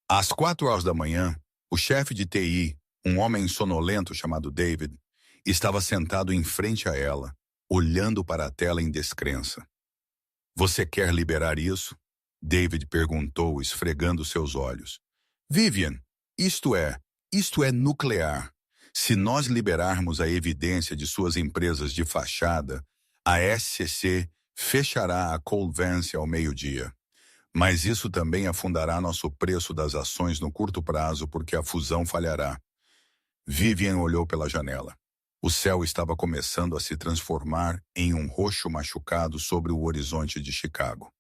Às 4 horas da manhã, o chefe de TI, um homem sonolento chamado David, estava sentado em frente a ela, olhando para a tela em descrença. Você quer liberar isso? David perguntou, esfregando seus olhos. Vivian, isto é nuclear. Se nós liberarmos a evidência de suas empresas de fachada, a SCC fechará a Cole Vance ao meio-dia. Mas isso também afundará nosso preço das ações no curto prazo porque a fusão falhará. Vivian olhou pela janela. O céu estava começando a se transformar em um roxo machucado sobre o horizonte de Chicago.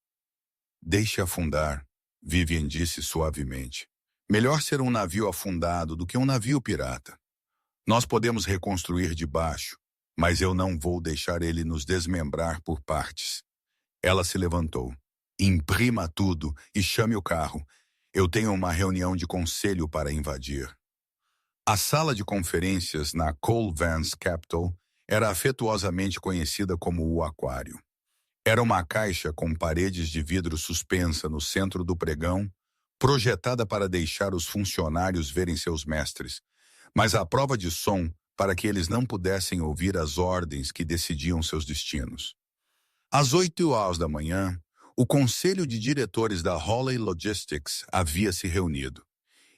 Deixe afundar, Vivian disse suavemente. Melhor ser um navio afundado do que um navio pirata. Nós podemos reconstruir de baixo, mas eu não vou deixar ele nos desmembrar por partes. Ela se levantou. Imprima tudo e chame o carro. Eu tenho uma reunião de conselho para invadir. A sala de conferências na Cole Vance Capital era afetuosamente conhecida como o Aquário. Era uma caixa com paredes de vidro suspensa no centro do pregão, projetada para deixar os funcionários verem seus mestres, mas à prova de som para que eles não pudessem ouvir as ordens que decidiam seus destinos. Às 8 horas da manhã, o conselho de diretores da Holley Logistics havia se reunido.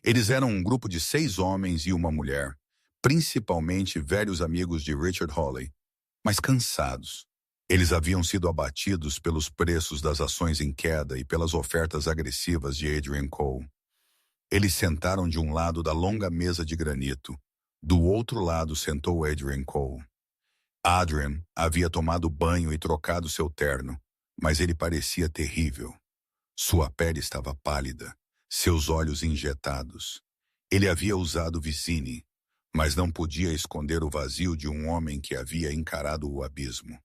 Eles eram um grupo de 6 homens e uma mulher, principalmente velhos amigos de Richard Holley, mas cansados. Eles haviam sido abatidos pelos preços das ações em queda e pelas ofertas agressivas de Adrian Cole. Eles sentaram de um lado da longa mesa de granito. Do outro lado sentou Adrian Cole. Adrian havia tomado banho e trocado seu terno, mas ele parecia terrível. Sua pele estava pálida, seus olhos injetados. Ele havia usado Vicini, mas não podia esconder o vazio de um homem que havia encarado o abismo.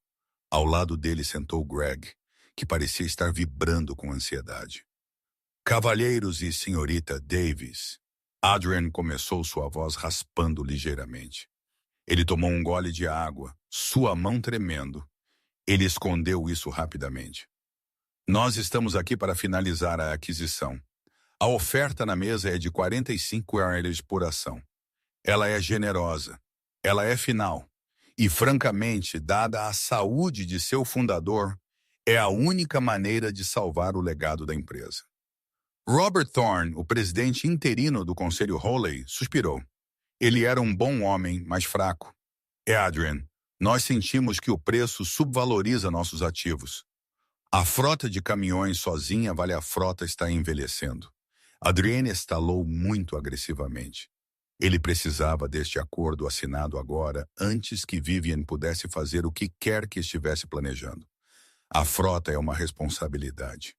Ao lado dele sentou Greg, que parecia estar vibrando com ansiedade. Cavalheiros e senhorita Davis. Adrian começou sua voz raspando ligeiramente. Ele tomou um gole de água, sua mão tremendo. Ele escondeu isso rapidamente. Nós estamos aqui para finalizar a aquisição. A oferta na mesa é de 45 USD por ação. Ela é generosa. Ela é final. E, francamente, dada a saúde de seu fundador, é a única maneira de salvar o legado da empresa. Robert Thorne, o presidente interino do Conselho Holley, suspirou. Ele era um bom homem, mas fraco. Adrian, nós sentimos que o preço subvaloriza nossos ativos. A frota de caminhões sozinha vale a frota está envelhecendo. Adrian estalou muito agressivamente. Ele precisava deste acordo assinado agora, antes que Vivian pudesse fazer o que quer que estivesse planejando. A frota é uma responsabilidade.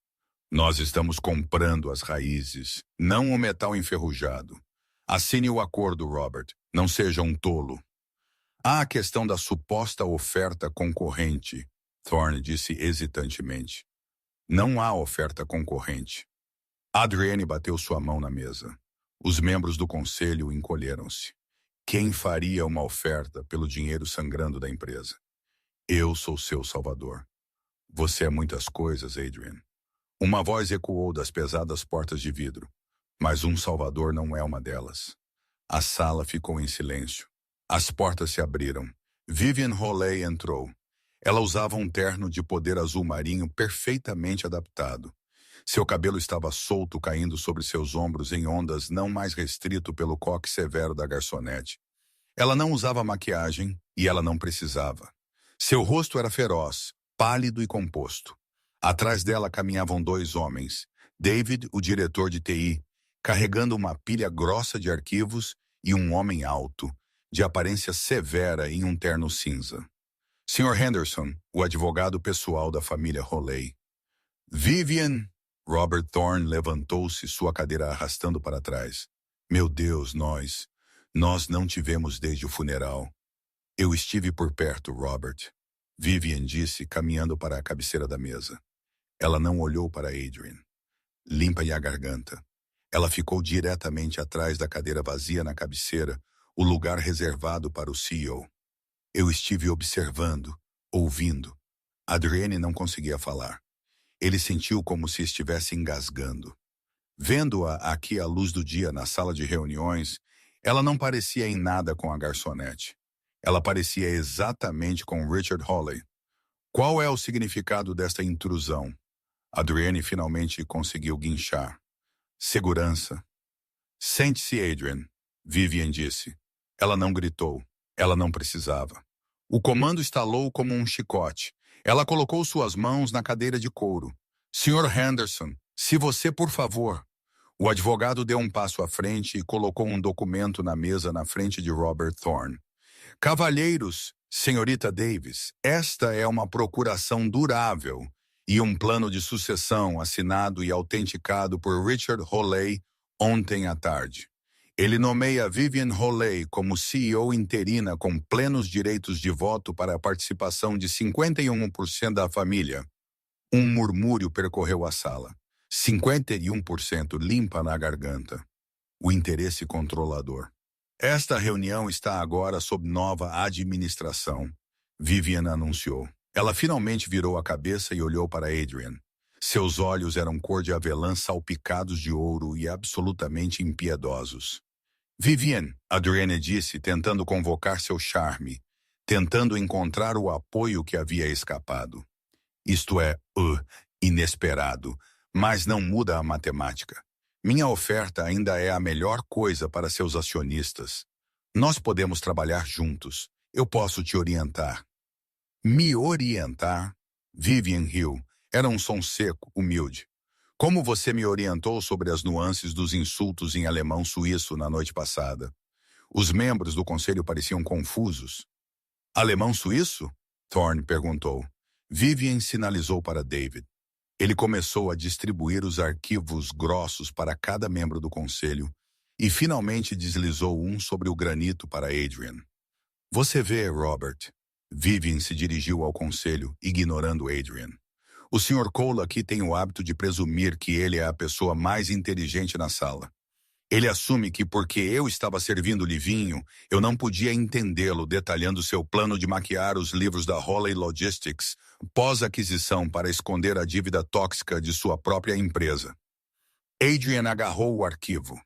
Nós estamos comprando as raízes, não o metal enferrujado. Assine o acordo, Robert. Não seja um tolo. Há a questão da suposta oferta concorrente, Thorne disse hesitantemente. Não há oferta concorrente. Adrienne bateu sua mão na mesa. Os membros do conselho encolheram-se. Quem faria uma oferta pelo dinheiro sangrando da empresa? Eu sou seu salvador. Você é muitas coisas, Adrian. Uma voz ecoou das pesadas portas de vidro, mas um salvador não é uma delas. A sala ficou em silêncio. As portas se abriram. Vivian Holley entrou. Ela usava um terno de poder azul marinho perfeitamente adaptado. Seu cabelo estava solto, caindo sobre seus ombros em ondas, não mais restrito pelo coque severo da garçonete. Ela não usava maquiagem e ela não precisava. Seu rosto era feroz, pálido e composto. Atrás dela caminhavam dois homens, David, o diretor de TI, carregando uma pilha grossa de arquivos, e um homem alto, de aparência severa em um terno cinza. Sr. Henderson, o advogado pessoal da família Holley. Vivian! Robert Thorne levantou-se, sua cadeira arrastando para trás. Meu Deus, nós não te vemos desde o funeral. Eu estive por perto, Robert. Vivian disse, caminhando para a cabeceira da mesa. Ela não olhou para Adrian. Limpa-lhe a garganta. Ela ficou diretamente atrás da cadeira vazia na cabeceira, o lugar reservado para o CEO. Eu estive observando, ouvindo. Adrienne não conseguia falar. Ele sentiu como se estivesse engasgando. Vendo-a aqui à luz do dia na sala de reuniões, ela não parecia em nada com a garçonete. Ela parecia exatamente com Richard Holley. Qual é o significado desta intrusão? Adrienne finalmente conseguiu guinchar. Segurança. Sente-se, Adrian, Vivian disse. Ela não gritou. Ela não precisava. O comando estalou como um chicote. Ela colocou suas mãos na cadeira de couro. Sr. Henderson, se você, por favor. O advogado deu um passo à frente e colocou um documento na mesa na frente de Robert Thorne. Cavalheiros, senhorita Davis, esta é uma procuração durável e um plano de sucessão assinado e autenticado por Richard Holley ontem à tarde. Ele nomeia Vivian Holley como CEO interina com plenos direitos de voto para a participação de 51% da família. Um murmúrio percorreu a sala. 51% limpa na garganta. O interesse controlador. Esta reunião está agora sob nova administração, Vivian anunciou. Ela finalmente virou a cabeça e olhou para Adrian. Seus olhos eram cor de avelã salpicados de ouro e absolutamente impiedosos. Vivian, Adrienne disse, tentando convocar seu charme, tentando encontrar o apoio que havia escapado. Isto é, inesperado, mas não muda a matemática. Minha oferta ainda é a melhor coisa para seus acionistas. Nós podemos trabalhar juntos. Eu posso te orientar. Me orientar? Vivian riu. Era um som seco, humilde. Como você me orientou sobre as nuances dos insultos em alemão suíço na noite passada? Os membros do conselho pareciam confusos. Alemão suíço? Thorne perguntou. Vivian sinalizou para David. Ele começou a distribuir os arquivos grossos para cada membro do conselho e finalmente deslizou um sobre o granito para Adrian. Você vê, Robert. Vivian se dirigiu ao conselho, ignorando Adrian. O Sr. Cole aqui tem o hábito de presumir que ele é a pessoa mais inteligente na sala. Ele assume que porque eu estava servindo-lhe vinho, eu não podia entendê-lo detalhando seu plano de maquiar os livros da Holley Logistics pós-aquisição para esconder a dívida tóxica de sua própria empresa. Adrian agarrou o arquivo.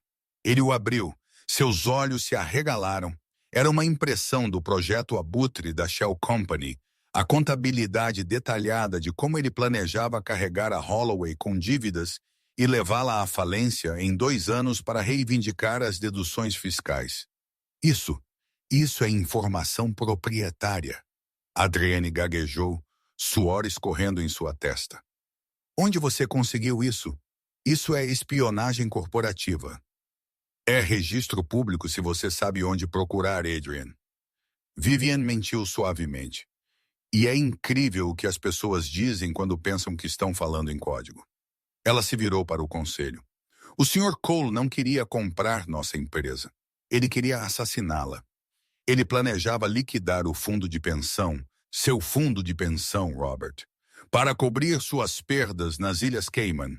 Ele o abriu. Seus olhos se arregalaram. Era uma impressão do projeto Abutre da Shell Company, a contabilidade detalhada de como ele planejava carregar a Holloway com dívidas e levá-la à falência em 2 anos para reivindicar as deduções fiscais. Isso é informação proprietária. Adrienne gaguejou, suor escorrendo em sua testa. Onde você conseguiu isso? Isso é espionagem corporativa. É registro público se você sabe onde procurar, Adrian. Vivian mentiu suavemente. E é incrível o que as pessoas dizem quando pensam que estão falando em código. Ela se virou para o conselho. O Sr. Cole não queria comprar nossa empresa. Ele queria assassiná-la. Ele planejava liquidar o fundo de pensão, seu fundo de pensão, Robert, para cobrir suas perdas nas Ilhas Cayman.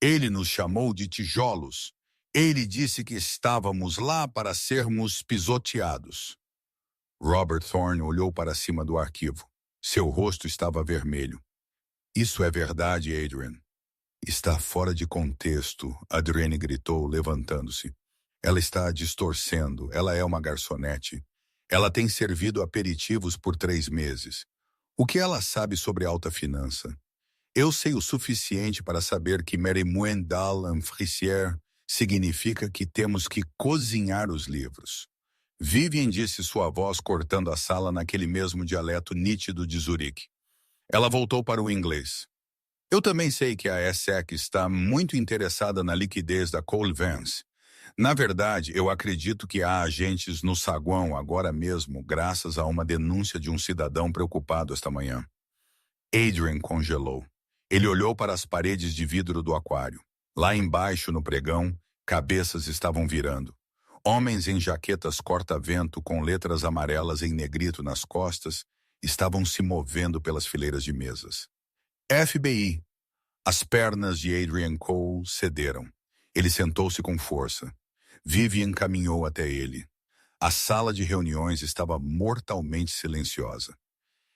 Ele nos chamou de tijolos. Ele disse que estávamos lá para sermos pisoteados. Robert Thorne olhou para cima do arquivo. Seu rosto estava vermelho. Isso é verdade, Adrian. Está fora de contexto, Adrienne gritou, levantando-se. Ela está distorcendo. Ela é uma garçonete. Ela tem servido aperitivos por 3 meses. O que ela sabe sobre alta finança? Eu sei o suficiente para saber que Merimoen d'Al Frisier significa que temos que cozinhar os livros. Vivian disse sua voz cortando a sala naquele mesmo dialeto nítido de Zurique. Ela voltou para o inglês. Eu também sei que a SEC está muito interessada na liquidez da Cole Vance. Na verdade, eu acredito que há agentes no saguão agora mesmo, graças a uma denúncia de um cidadão preocupado esta manhã. Adrian congelou. Ele olhou para as paredes de vidro do aquário. Lá embaixo, no pregão, cabeças estavam virando. Homens em jaquetas corta-vento com letras amarelas em negrito nas costas estavam se movendo pelas fileiras de mesas. FBI. As pernas de Adrian Cole cederam. Ele sentou-se com força. Vivian caminhou até ele. A sala de reuniões estava mortalmente silenciosa.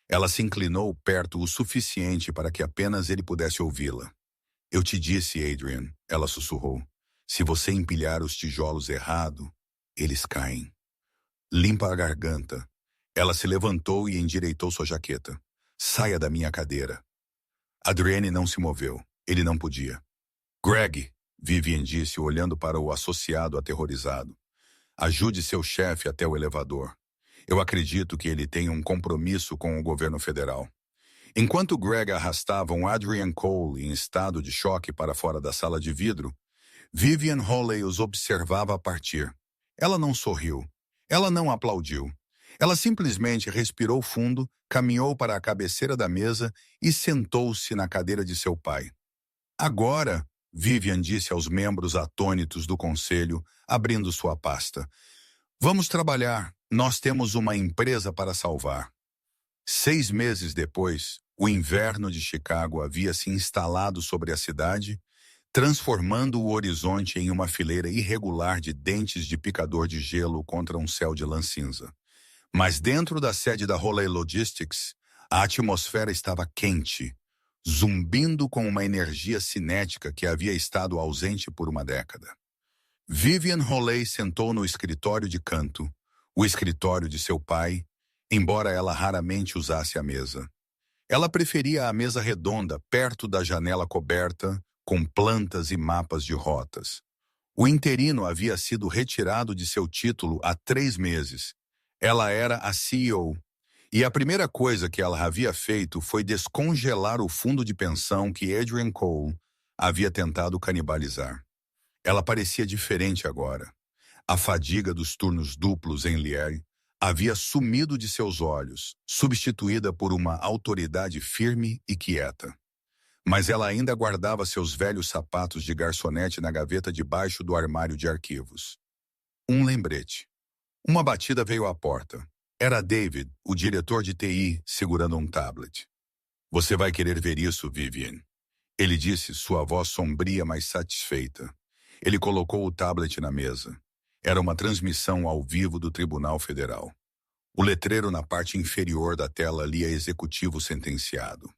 Ela se inclinou perto o suficiente para que apenas ele pudesse ouvi-la. Eu te disse, Adrian, ela sussurrou. Se você empilhar os tijolos errado, eles caem. Limpa a garganta. Ela se levantou e endireitou sua jaqueta. Saia da minha cadeira. Adrienne não se moveu. Ele não podia. Greg, Vivian disse, olhando para o associado aterrorizado. Ajude seu chefe até o elevador. Eu acredito que ele tem um compromisso com o governo federal. Enquanto Greg arrastava um Adrian Cole em estado de choque para fora da sala de vidro, Vivian Hawley os observava partir. Ela não sorriu. Ela não aplaudiu. Ela simplesmente respirou fundo, caminhou para a cabeceira da mesa e sentou-se na cadeira de seu pai. Agora, Vivian disse aos membros atônitos do conselho, abrindo sua pasta. Vamos trabalhar. Nós temos uma empresa para salvar. 6 meses depois, o inverno de Chicago havia se instalado sobre a cidade, transformando o horizonte em uma fileira irregular de dentes de picador de gelo contra um céu de lã cinza. Mas dentro da sede da Hawley Logistics, a atmosfera estava quente, zumbindo com uma energia cinética que havia estado ausente por uma década. Vivian Hawley sentou no escritório de canto, o escritório de seu pai, embora ela raramente usasse a mesa. Ela preferia a mesa redonda perto da janela coberta, com plantas e mapas de rotas. O interino havia sido retirado de seu título há 3 meses. Ela era a CEO, e a primeira coisa que ela havia feito foi descongelar o fundo de pensão que Adrian Cole havia tentado canibalizar. Ela parecia diferente agora. A fadiga dos turnos duplos em Lier havia sumido de seus olhos, substituída por uma autoridade firme e quieta. Mas ela ainda guardava seus velhos sapatos de garçonete na gaveta debaixo do armário de arquivos. Um lembrete. Uma batida veio à porta. Era David, o diretor de TI, segurando um tablet. Você vai querer ver isso, Vivian. Ele disse, sua voz sombria, mas satisfeita. Ele colocou o tablet na mesa. Era uma transmissão ao vivo do Tribunal Federal. O letreiro na parte inferior da tela lia executivo sentenciado.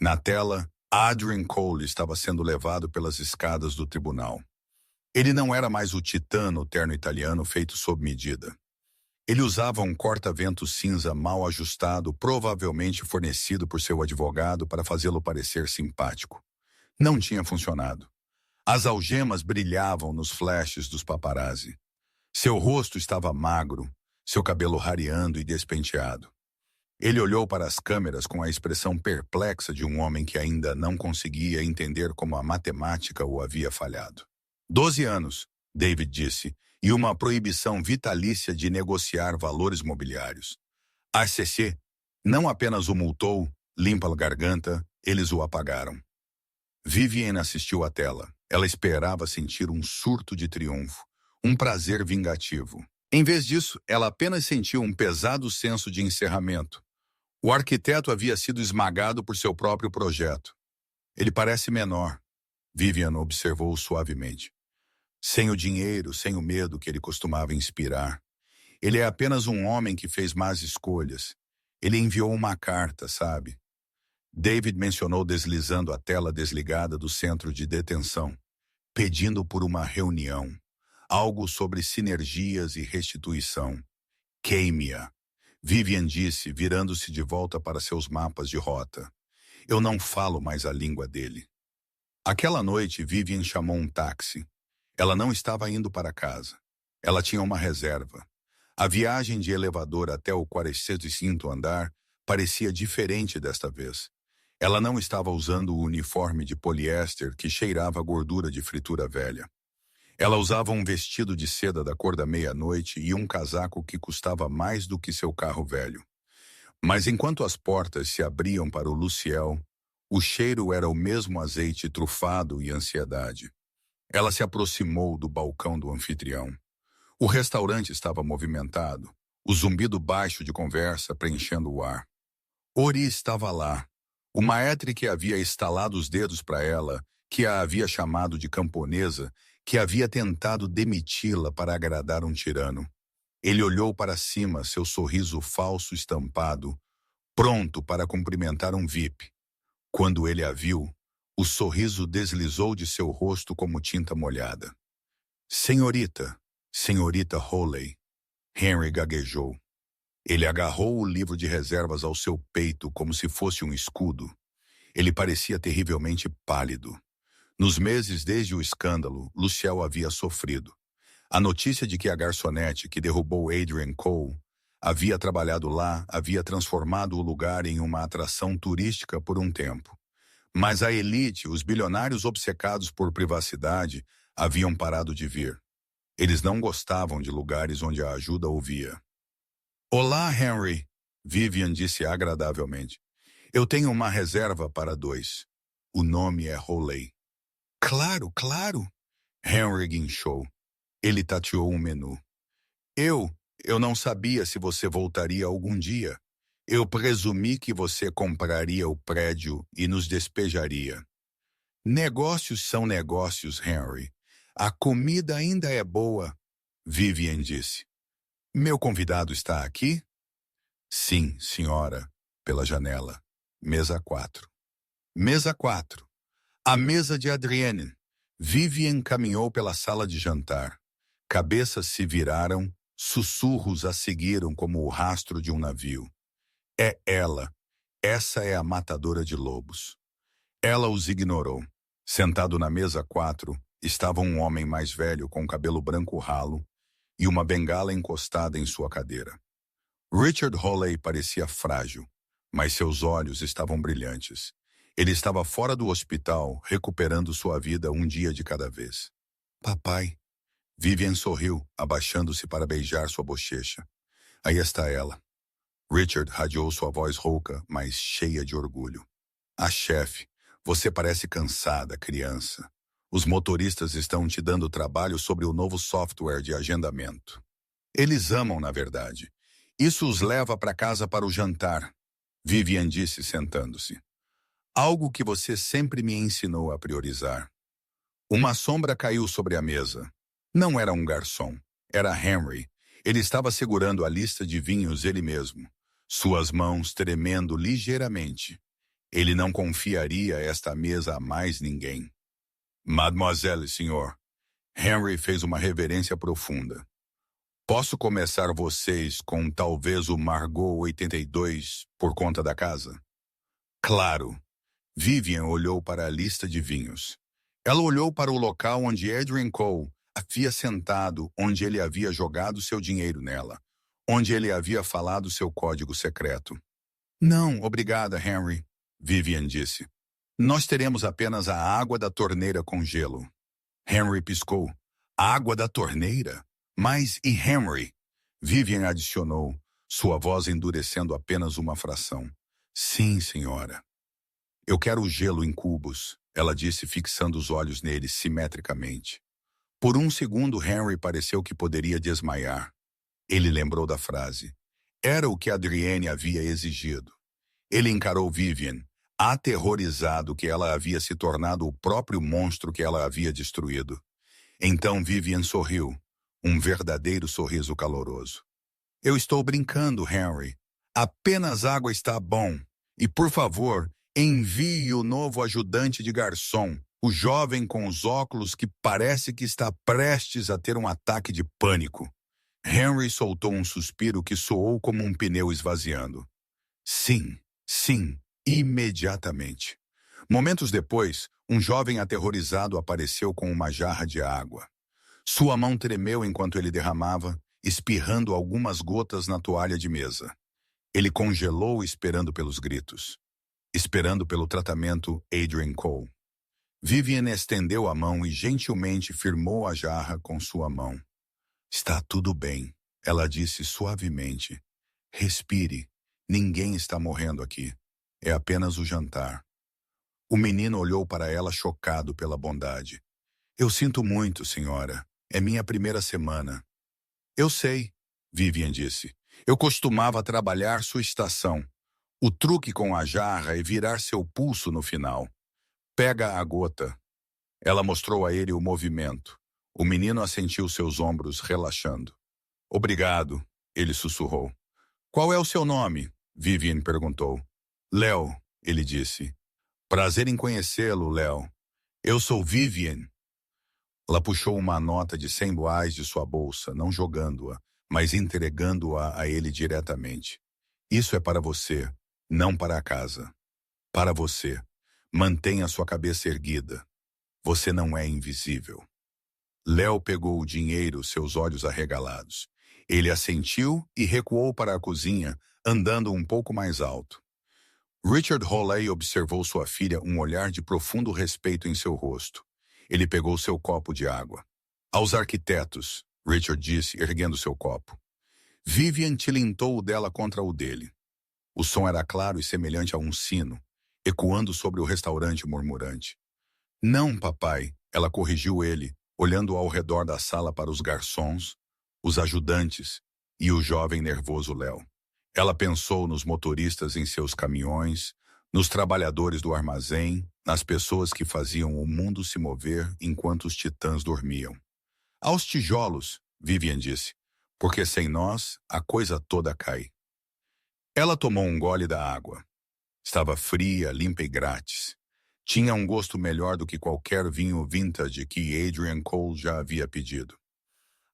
Na tela, Adrian Cole estava sendo levado pelas escadas do tribunal. Ele não era mais o titã no terno italiano feito sob medida. Ele usava um corta-vento cinza mal ajustado, provavelmente fornecido por seu advogado para fazê-lo parecer simpático. Não tinha funcionado. As algemas brilhavam nos flashes dos paparazzi. Seu rosto estava magro, seu cabelo rareando e despenteado. Ele olhou para as câmeras com a expressão perplexa de um homem que ainda não conseguia entender como a matemática o havia falhado. 12 anos, David disse, e uma proibição vitalícia de negociar valores mobiliários. A SEC não apenas o multou, limpa a garganta, eles o apagaram. Vivian assistiu à tela. Ela esperava sentir um surto de triunfo, um prazer vingativo. Em vez disso, ela apenas sentiu um pesado senso de encerramento. O arquiteto havia sido esmagado por seu próprio projeto. Ele parece menor, Vivian observou suavemente. Sem o dinheiro, sem o medo que ele costumava inspirar. Ele é apenas um homem que fez más escolhas. Ele enviou uma carta, sabe? David mencionou deslizando a tela desligada do centro de detenção, pedindo por uma reunião. Algo sobre sinergias e restituição. Queime-a. Vivian disse, virando-se de volta para seus mapas de rota. Eu não falo mais a língua dele. Aquela noite, Vivian chamou um táxi. Ela não estava indo para casa. Ela tinha uma reserva. A viagem de elevador até o 45º andar parecia diferente desta vez. Ela não estava usando o uniforme de poliéster que cheirava a gordura de fritura velha. Ela usava um vestido de seda da cor da meia-noite e um casaco que custava mais do que seu carro velho. Mas enquanto as portas se abriam para o Luciel, o cheiro era o mesmo azeite trufado e ansiedade. Ela se aproximou do balcão do anfitrião. O restaurante estava movimentado, o zumbido baixo de conversa preenchendo o ar. Ori estava lá. O maître que havia estalado os dedos para ela, que a havia chamado de camponesa, que havia tentado demiti-la para agradar um tirano. Ele olhou para cima, seu sorriso falso estampado, pronto para cumprimentar um VIP. Quando ele a viu, o sorriso deslizou de seu rosto como tinta molhada. Senhorita, senhorita Hawley, Henry gaguejou. Ele agarrou o livro de reservas ao seu peito como se fosse um escudo. Ele parecia terrivelmente pálido. Nos meses desde o escândalo, Luciel havia sofrido. A notícia de que a garçonete que derrubou Adrian Cole havia trabalhado lá havia transformado o lugar em uma atração turística por um tempo. Mas a elite, os bilionários obcecados por privacidade, haviam parado de vir. Eles não gostavam de lugares onde a ajuda ouvia. Olá, Henry, Vivian disse agradavelmente. Eu tenho uma reserva para 2. O nome é Hawley. Claro, claro, Henry guinchou. Ele tateou um menu. Eu não sabia se você voltaria algum dia. Eu presumi que você compraria o prédio e nos despejaria. Negócios são negócios, Henry. A comida ainda é boa, Vivian disse. Meu convidado está aqui? Sim, senhora, pela janela. Mesa 4. Mesa 4. A mesa de Adrienne. Vivian caminhou pela sala de jantar. Cabeças se viraram, sussurros a seguiram como o rastro de um navio. É ela. Essa é a matadora de lobos. Ela os ignorou. Sentado na mesa 4, estava um homem mais velho com cabelo branco ralo e uma bengala encostada em sua cadeira. Richard Hawley parecia frágil, mas seus olhos estavam brilhantes. Ele estava fora do hospital, recuperando sua vida um dia de cada vez. Papai. Vivian sorriu, abaixando-se para beijar sua bochecha. Aí está ela. Richard radiou sua voz rouca, mas cheia de orgulho. A chefe, você parece cansada, criança. Os motoristas estão te dando trabalho sobre o novo software de agendamento. Eles amam, na verdade. Isso os leva para casa para o jantar, Vivian disse sentando-se. Algo que você sempre me ensinou a priorizar. Uma sombra caiu sobre a mesa. Não era um garçom, era Henry. Ele estava segurando a lista de vinhos ele mesmo, suas mãos tremendo ligeiramente. Ele não confiaria esta mesa a mais ninguém. Mademoiselle, senhor. Henry fez uma reverência profunda. Posso começar vocês com talvez o Margot 82 por conta da casa? Claro. Vivian olhou para a lista de vinhos. Ela olhou para o local onde Adrian Cole havia sentado, onde ele havia jogado seu dinheiro nela, onde ele havia falado seu código secreto. Não, obrigada, Henry, Vivian disse. Nós teremos apenas a água da torneira com gelo. Henry piscou. Água da torneira? Mas e Henry? Vivian adicionou, sua voz endurecendo apenas uma fração. Sim, senhora. Eu quero o gelo em cubos. ela disse, fixando os olhos nele simetricamente. Por um segundo, Henry pareceu que poderia desmaiar. Ele lembrou da frase. Era o que Adrienne havia exigido. Ele encarou Vivian, aterrorizado que ela havia se tornado o próprio monstro que ela havia destruído. Então Vivian sorriu, um verdadeiro sorriso caloroso. Eu estou brincando, Henry. Apenas água está bom. E, por favor, envie o novo ajudante de garçom, o jovem com os óculos que parece que está prestes a ter um ataque de pânico. Henry soltou um suspiro que soou como um pneu esvaziando. Sim, sim, imediatamente. Momentos depois, um jovem aterrorizado apareceu com uma jarra de água. Sua mão tremeu enquanto ele derramava, espirrando algumas gotas na toalha de mesa. Ele congelou esperando pelos gritos. Esperando pelo tratamento Adrian Cole. Vivian estendeu a mão e gentilmente firmou a jarra com sua mão. Está tudo bem, ela disse suavemente. Respire, ninguém está morrendo aqui. É apenas o jantar. O menino olhou para ela chocado pela bondade. Eu sinto muito, senhora. É minha primeira semana. Eu sei, Vivian disse. Eu costumava trabalhar sua estação. O truque com a jarra é virar seu pulso no final. Pega a gota. Ela mostrou a ele o movimento. O menino assentiu seus ombros, relaxando. Obrigado, ele sussurrou. Qual é o seu nome? Vivian perguntou. Léo, ele disse. Prazer em conhecê-lo, Léo. Eu sou Vivian. Ela puxou uma nota de R$ 100 de sua bolsa, não jogando-a, mas entregando-a a ele diretamente. Isso é para você, não para a casa. Para você. Mantenha sua cabeça erguida. Você não é invisível. Léo pegou o dinheiro, seus olhos arregalados. Ele assentiu e recuou para a cozinha, andando um pouco mais alto. Richard Holley observou sua filha um olhar de profundo respeito em seu rosto. Ele pegou seu copo de água. Aos arquitetos, Richard disse, erguendo seu copo. Vivian tilintou o dela contra o dele. O som era claro e semelhante a um sino, ecoando sobre o restaurante murmurante. Não, papai, ela corrigiu ele, olhando ao redor da sala para os garçons, os ajudantes e o jovem nervoso Léo. Ela pensou nos motoristas em seus caminhões, nos trabalhadores do armazém, nas pessoas que faziam o mundo se mover enquanto os titãs dormiam. Aos tijolos, Vivian disse, porque sem nós a coisa toda cai. Ela tomou um gole da água. Estava fria, limpa e grátis. Tinha um gosto melhor do que qualquer vinho vintage que Adrian Cole já havia pedido.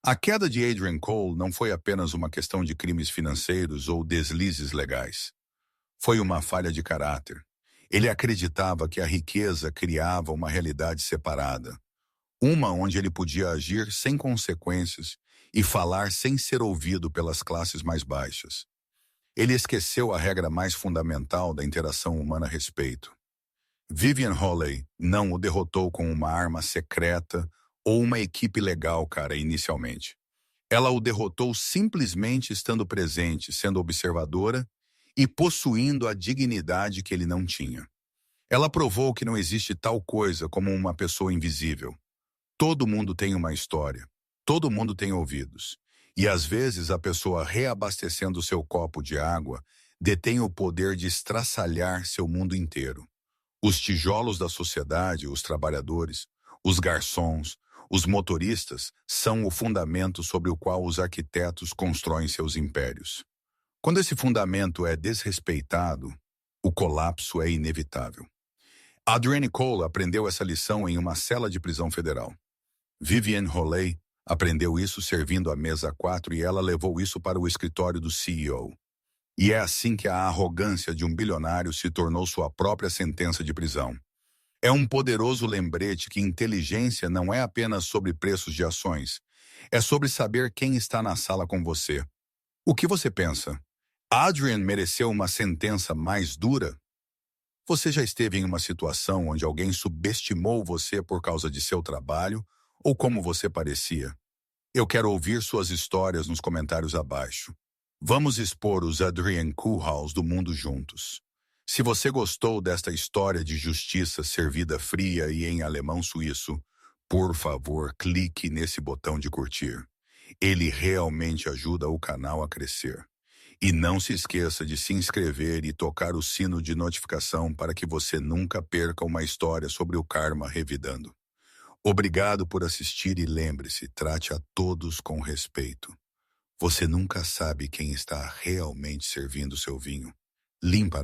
A queda de Adrian Cole não foi apenas uma questão de crimes financeiros ou deslizes legais. Foi uma falha de caráter. Ele acreditava que a riqueza criava uma realidade separada. Uma onde ele podia agir sem consequências e falar sem ser ouvido pelas classes mais baixas. Ele esqueceu a regra mais fundamental da interação humana a respeito. Vivian Holley não o derrotou com uma arma secreta ou uma equipe legal, inicialmente. Ela o derrotou simplesmente estando presente, sendo observadora e possuindo a dignidade que ele não tinha. Ela provou que não existe tal coisa como uma pessoa invisível. Todo mundo tem uma história. Todo mundo tem ouvidos. E às vezes a pessoa reabastecendo seu copo de água detém o poder de estraçalhar seu mundo inteiro. Os tijolos da sociedade, os trabalhadores, os garçons, os motoristas são o fundamento sobre o qual os arquitetos constroem seus impérios. Quando esse fundamento é desrespeitado, o colapso é inevitável. Adrienne Cole aprendeu essa lição em uma cela de prisão federal. Vivian Holley aprendeu isso servindo à mesa 4 e ela levou isso para o escritório do CEO. E é assim que a arrogância de um bilionário se tornou sua própria sentença de prisão. É um poderoso lembrete que inteligência não é apenas sobre preços de ações. É sobre saber quem está na sala com você. O que você pensa? Adrian mereceu uma sentença mais dura? Você já esteve em uma situação onde alguém subestimou você por causa de seu trabalho ou como você parecia? Eu quero ouvir suas histórias nos comentários abaixo. Vamos expor os Adrian Koolhaas do mundo juntos. Se você gostou desta história de justiça servida fria e em alemão suíço, por favor, clique nesse botão de curtir. Ele realmente ajuda o canal a crescer. E não se esqueça de se inscrever e tocar o sino de notificação para que você nunca perca uma história sobre o karma revidando. Obrigado por assistir e lembre-se, trate a todos com respeito. Você nunca sabe quem está realmente servindo seu vinho. Limpa